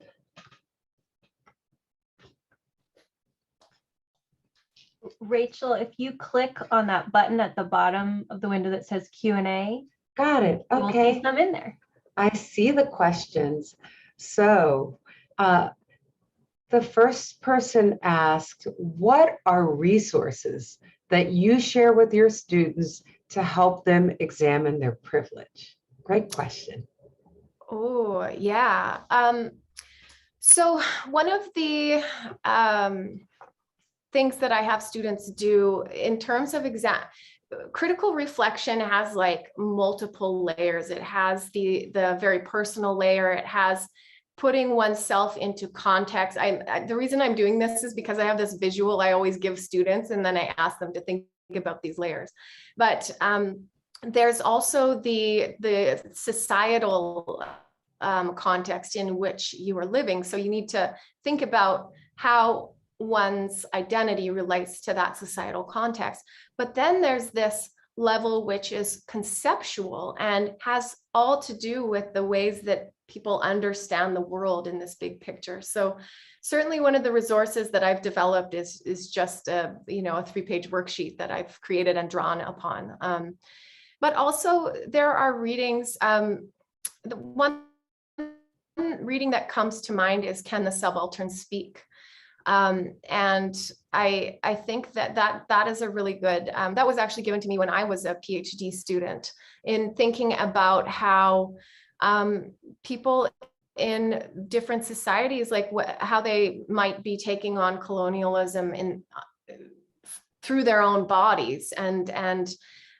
Rachel, if you click on that button at the bottom of the window that says Q&A, Got it. you will see Okay. some in there. I see the questions. So the first person asked, what are resources that you share with your students to help them examine their privilege? Great question. Oh, yeah. So one of the things that I have students do in terms of critical reflection has like multiple layers. It has the very personal layer. It has putting oneself into context. The reason I'm doing this is because I have this visual I always give students, and then I ask them to think about these layers. But there's also the societal context in which you are living. So you need to think about how one's identity relates to that societal context. But then there's this level which is conceptual and has all to do with the ways that people understand the world in this big picture. So certainly one of the resources that I've developed is just a 3-page worksheet that I've created and drawn upon. But also there are readings. The one reading that comes to mind is Can the Subaltern Speak? And I think that is a really good, that was actually given to me when I was a PhD student, in thinking about how people in different societies, like how they might be taking on colonialism through their own bodies. And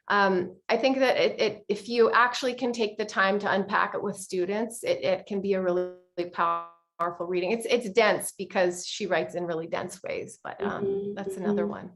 I think that if you actually can take the time to unpack it with students, it can be a really powerful reading. It's dense because she writes in really dense ways, but that's another one.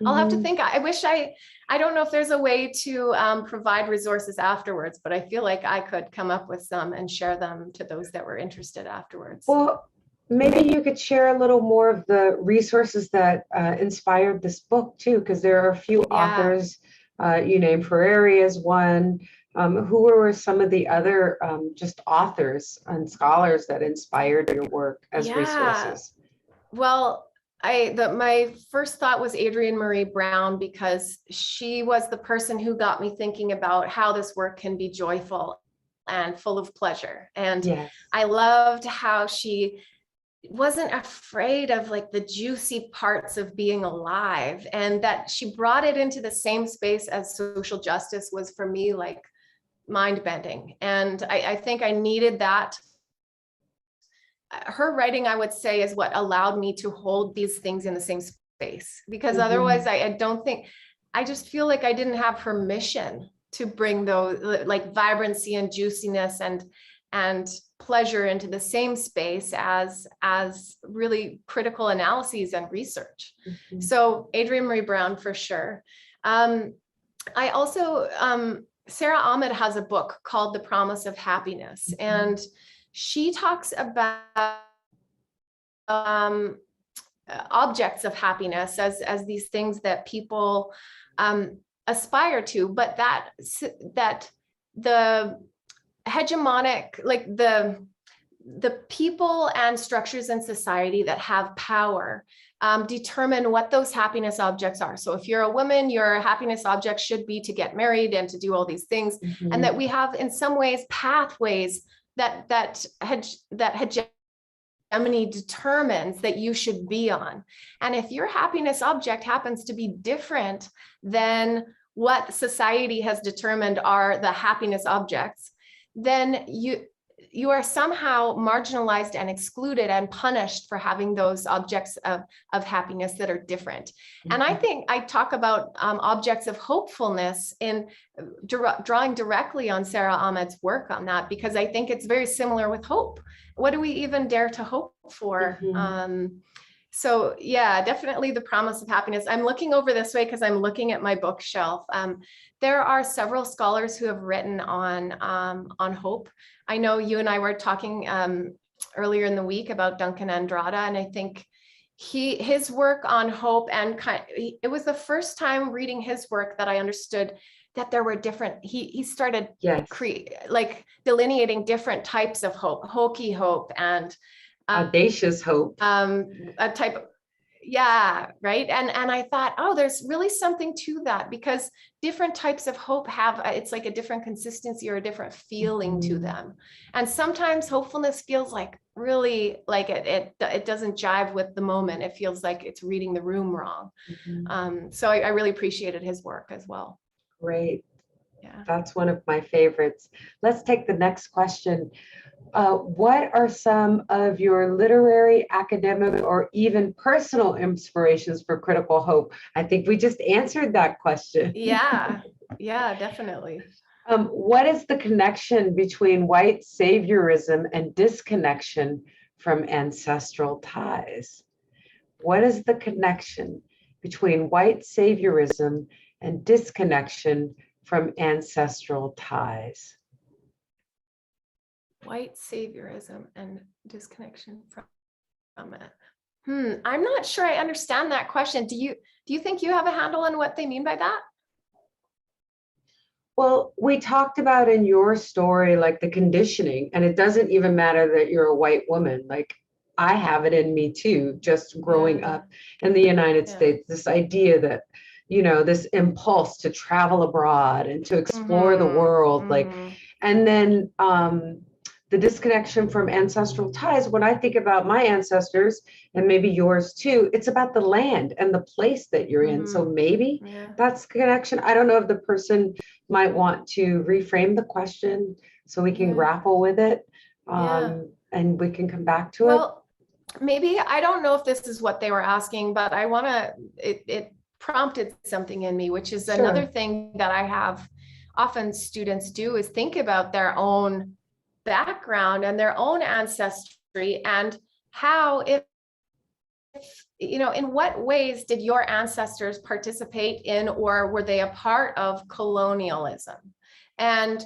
I'll have to think. I don't know if there's a way to provide resources afterwards, but I feel like I could come up with some and share them to those that were interested afterwards. Well, maybe you could share a little more of the resources that inspired this book too, because there are a few authors. You named Ferrari as one. Who were some of the other just authors and scholars that inspired your work as resources? Well, my first thought was Adrienne Marie Brown, because she was the person who got me thinking about how this work can be joyful and full of pleasure. And yes. I loved how she wasn't afraid of like the juicy parts of being alive, and that she brought it into the same space as social justice was for me like mind bending. And I think I needed that. Her writing, I would say, is what allowed me to hold these things in the same space, because otherwise I just feel like I didn't have permission to bring those like vibrancy and juiciness and pleasure into the same space as really critical analyses and research. So Adrienne Marie Brown for sure. I also, Sarah Ahmed has a book called The Promise of Happiness, and she talks about objects of happiness as these things that people aspire to, but that the hegemonic, like the people and structures in society that have power determine what those happiness objects are. So if you're a woman, your happiness object should be to get married and to do all these things. And that we have in some ways pathways that hegemony determines that you should be on. And if your happiness object happens to be different than what society has determined are the happiness objects, then you are somehow marginalized and excluded and punished for having those objects of happiness that are different. And I think I talk about objects of hopefulness in drawing directly on Sarah Ahmed's work on that, because I think it's very similar with hope. What do we even dare to hope for? So yeah, definitely The Promise of Happiness. I'm looking over this way because I'm looking at my bookshelf. There are several scholars who have written on hope. I know you and I were talking earlier in the week about Duncan Andrada, and I think his work on hope, and it was the first time reading his work that I understood that there were different, he started delineating different types of hope, hokey hope and audacious hope. A type of, Yeah, right. And I thought, oh, there's really something to that, because different types of hope have, it's like a different consistency or a different feeling to them. And sometimes hopefulness feels like really like it doesn't jive with the moment. It feels like it's reading the room wrong. So I really appreciated his work as well. Great. Yeah. That's one of my favorites. Let's take the next question. What are some of your literary, academic, or even personal inspirations for critical hope? I think we just answered that question. Yeah, definitely. What is the connection between white saviorism and disconnection from ancestral ties? What is the connection between white saviorism and disconnection from ancestral ties? White saviorism and disconnection from it. I'm not sure I understand that question. Do you think you have a handle on what they mean by that? Well, we talked about in your story, like the conditioning, and it doesn't even matter that you're a white woman. Like I have it in me too, just growing up in the United States, this idea that, this impulse to travel abroad and to explore the world, like, and then the disconnection from ancestral ties. When I think about my ancestors, and maybe yours too, it's about the land and the place that you're in. So maybe that's connection. I don't know if the person might want to reframe the question so we can grapple with it, and we can come back to it. Well, maybe, I don't know if this is what they were asking, but I want to, it prompted something in me, which is another thing that I have often students do, is think about their own background and their own ancestry, and how, if in what ways did your ancestors participate in, or were they a part of colonialism? And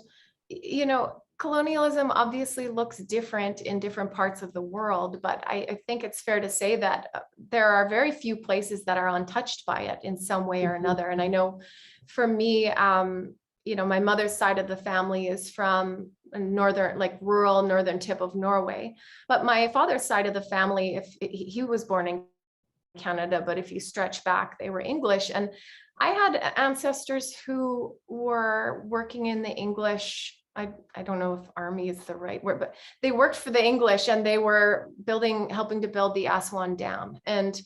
colonialism obviously looks different in different parts of the world, but I think it's fair to say that there are very few places that are untouched by it in some way or another. And I know for me, my mother's side of the family is from a northern, like rural northern tip of Norway, but my father's side of the family, if he was born in Canada, but if you stretch back, they were English. And I had ancestors who were working in the English, I don't know if army is the right word, but they worked for the English, and they were helping to build the Aswan Dam. And,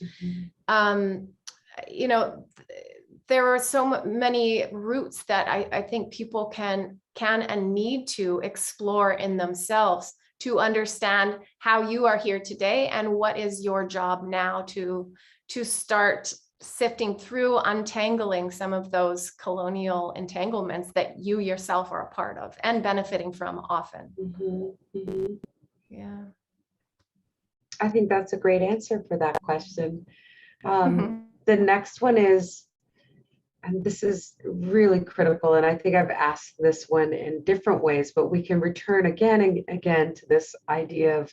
there are so many roots that I think people can and need to explore in themselves to understand how you are here today, and what is your job now to start sifting through, untangling some of those colonial entanglements that you yourself are a part of and benefiting from often. Yeah. I think that's a great answer for that question. The next one is, and this is really critical, and I think I've asked this one in different ways, but we can return again and again to this idea of,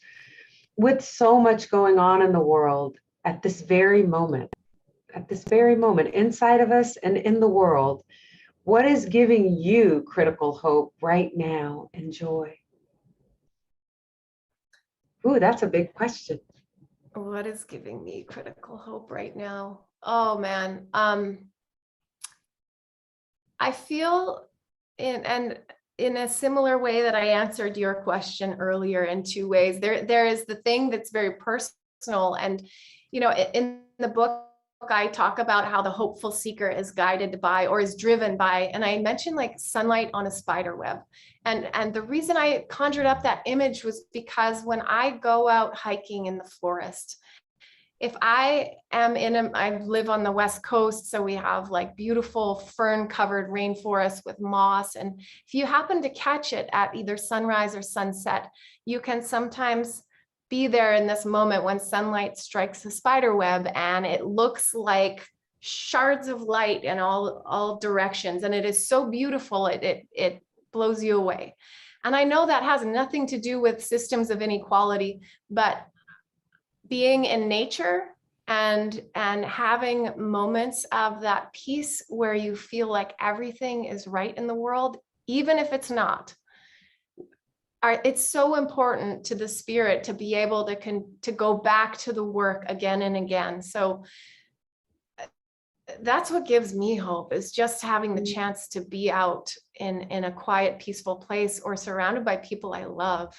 with so much going on in the world at this very moment, inside of us and in the world, what is giving you critical hope right now and joy? Ooh, that's a big question. What is giving me critical hope right now? Oh man. I feel in a similar way that I answered your question earlier, in two ways. There is the thing that's very personal, and in the book I talk about how the hopeful seeker is guided by, or is driven by, and I mentioned like sunlight on a spider web. And the reason I conjured up that image was because when I go out hiking in the forest, if I live on the West Coast, so we have like beautiful fern covered rainforest with moss. And if you happen to catch it at either sunrise or sunset, you can sometimes be there in this moment when sunlight strikes the spider web, and it looks like shards of light in all directions. And it is so beautiful, it blows you away. And I know that has nothing to do with systems of inequality, but being in nature and having moments of that peace where you feel like everything is right in the world, even if it's not, it's so important to the spirit to be able to go back to the work again and again. So that's what gives me hope, is just having the chance to be out in a quiet, peaceful place, or surrounded by people I love,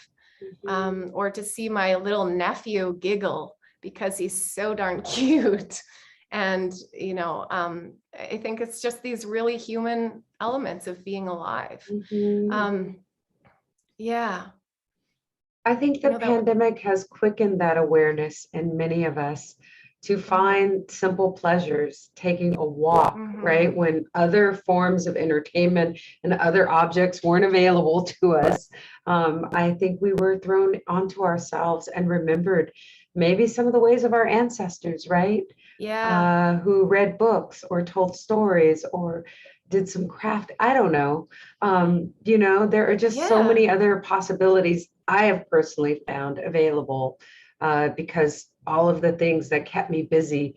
or to see my little nephew giggle because he's so darn cute. And, I think it's just these really human elements of being alive. Yeah. I think the pandemic has quickened that awareness in many of us to find simple pleasures, taking a walk, right? When other forms of entertainment and other objects weren't available to us, I think we were thrown onto ourselves and remembered maybe some of the ways of our ancestors, right? Yeah. Who read books or told stories or did some craft. I don't know. There are just so many other possibilities I have personally found available because all of the things that kept me busy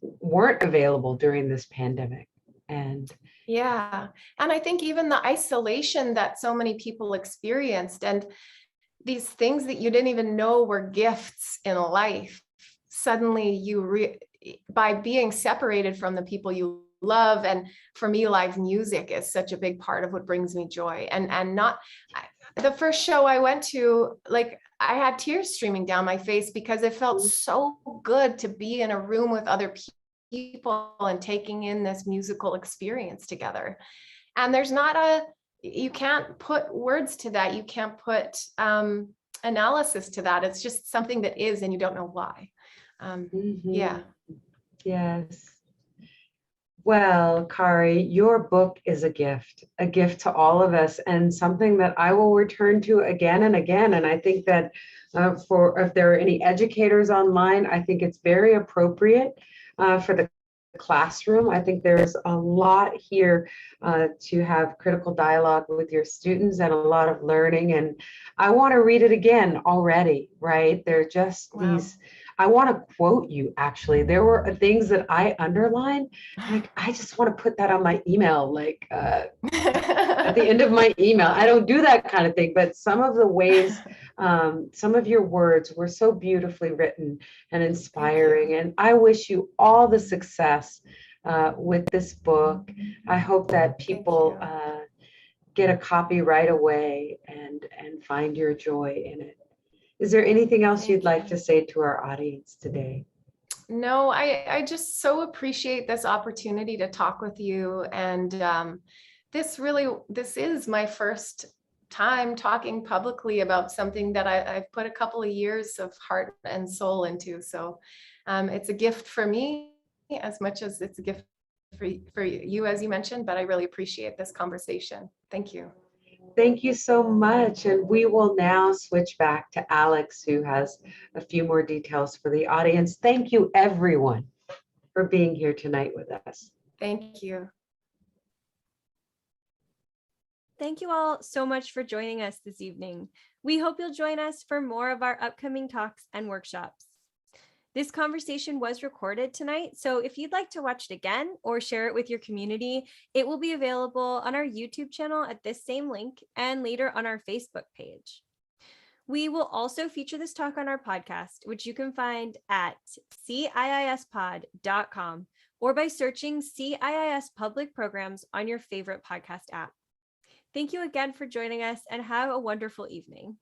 weren't available during this pandemic. And I think even the isolation that so many people experienced, and these things that you didn't even know were gifts in life, suddenly by being separated from the people you love. And for me, live music is such a big part of what brings me joy. And not the first show I went to, like, I had tears streaming down my face because it felt so good to be in a room with other people and taking in this musical experience together. And you can't put words to that. You can't put analysis to that. It's just something that is, and you don't know why. Yes. Well, Kari, your book is a gift to all of us, and something that I will return to again and again. And I think that if there are any educators online, I think it's very appropriate for the classroom. I think there's a lot here to have critical dialogue with your students and a lot of learning. And I want to read it again already, right? They're just these. I want to quote you, actually. There were things that I underlined. Like, I just want to put that on my email, like at the end of my email. I don't do that kind of thing, but some of the ways, some of your words were so beautifully written and inspiring. And I wish you all the success with this book. I hope that people get a copy right away and find your joy in it. Is there anything else you'd like to say to our audience today? No, I just so appreciate this opportunity to talk with you. And this is my first time talking publicly about something that I've put a couple of years of heart and soul into. So it's a gift for me as much as it's a gift for you, as you mentioned, but I really appreciate this conversation. Thank you. Thank you so much. And we will now switch back to Alex, who has a few more details for the audience. Thank you, everyone, for being here tonight with us. Thank you. Thank you all so much for joining us this evening. We hope you'll join us for more of our upcoming talks and workshops. This conversation was recorded tonight, so if you'd like to watch it again or share it with your community, it will be available on our YouTube channel at this same link and later on our Facebook page. We will also feature this talk on our podcast, which you can find at CIISpod.com or by searching CIIS Public Programs on your favorite podcast app. Thank you again for joining us and have a wonderful evening.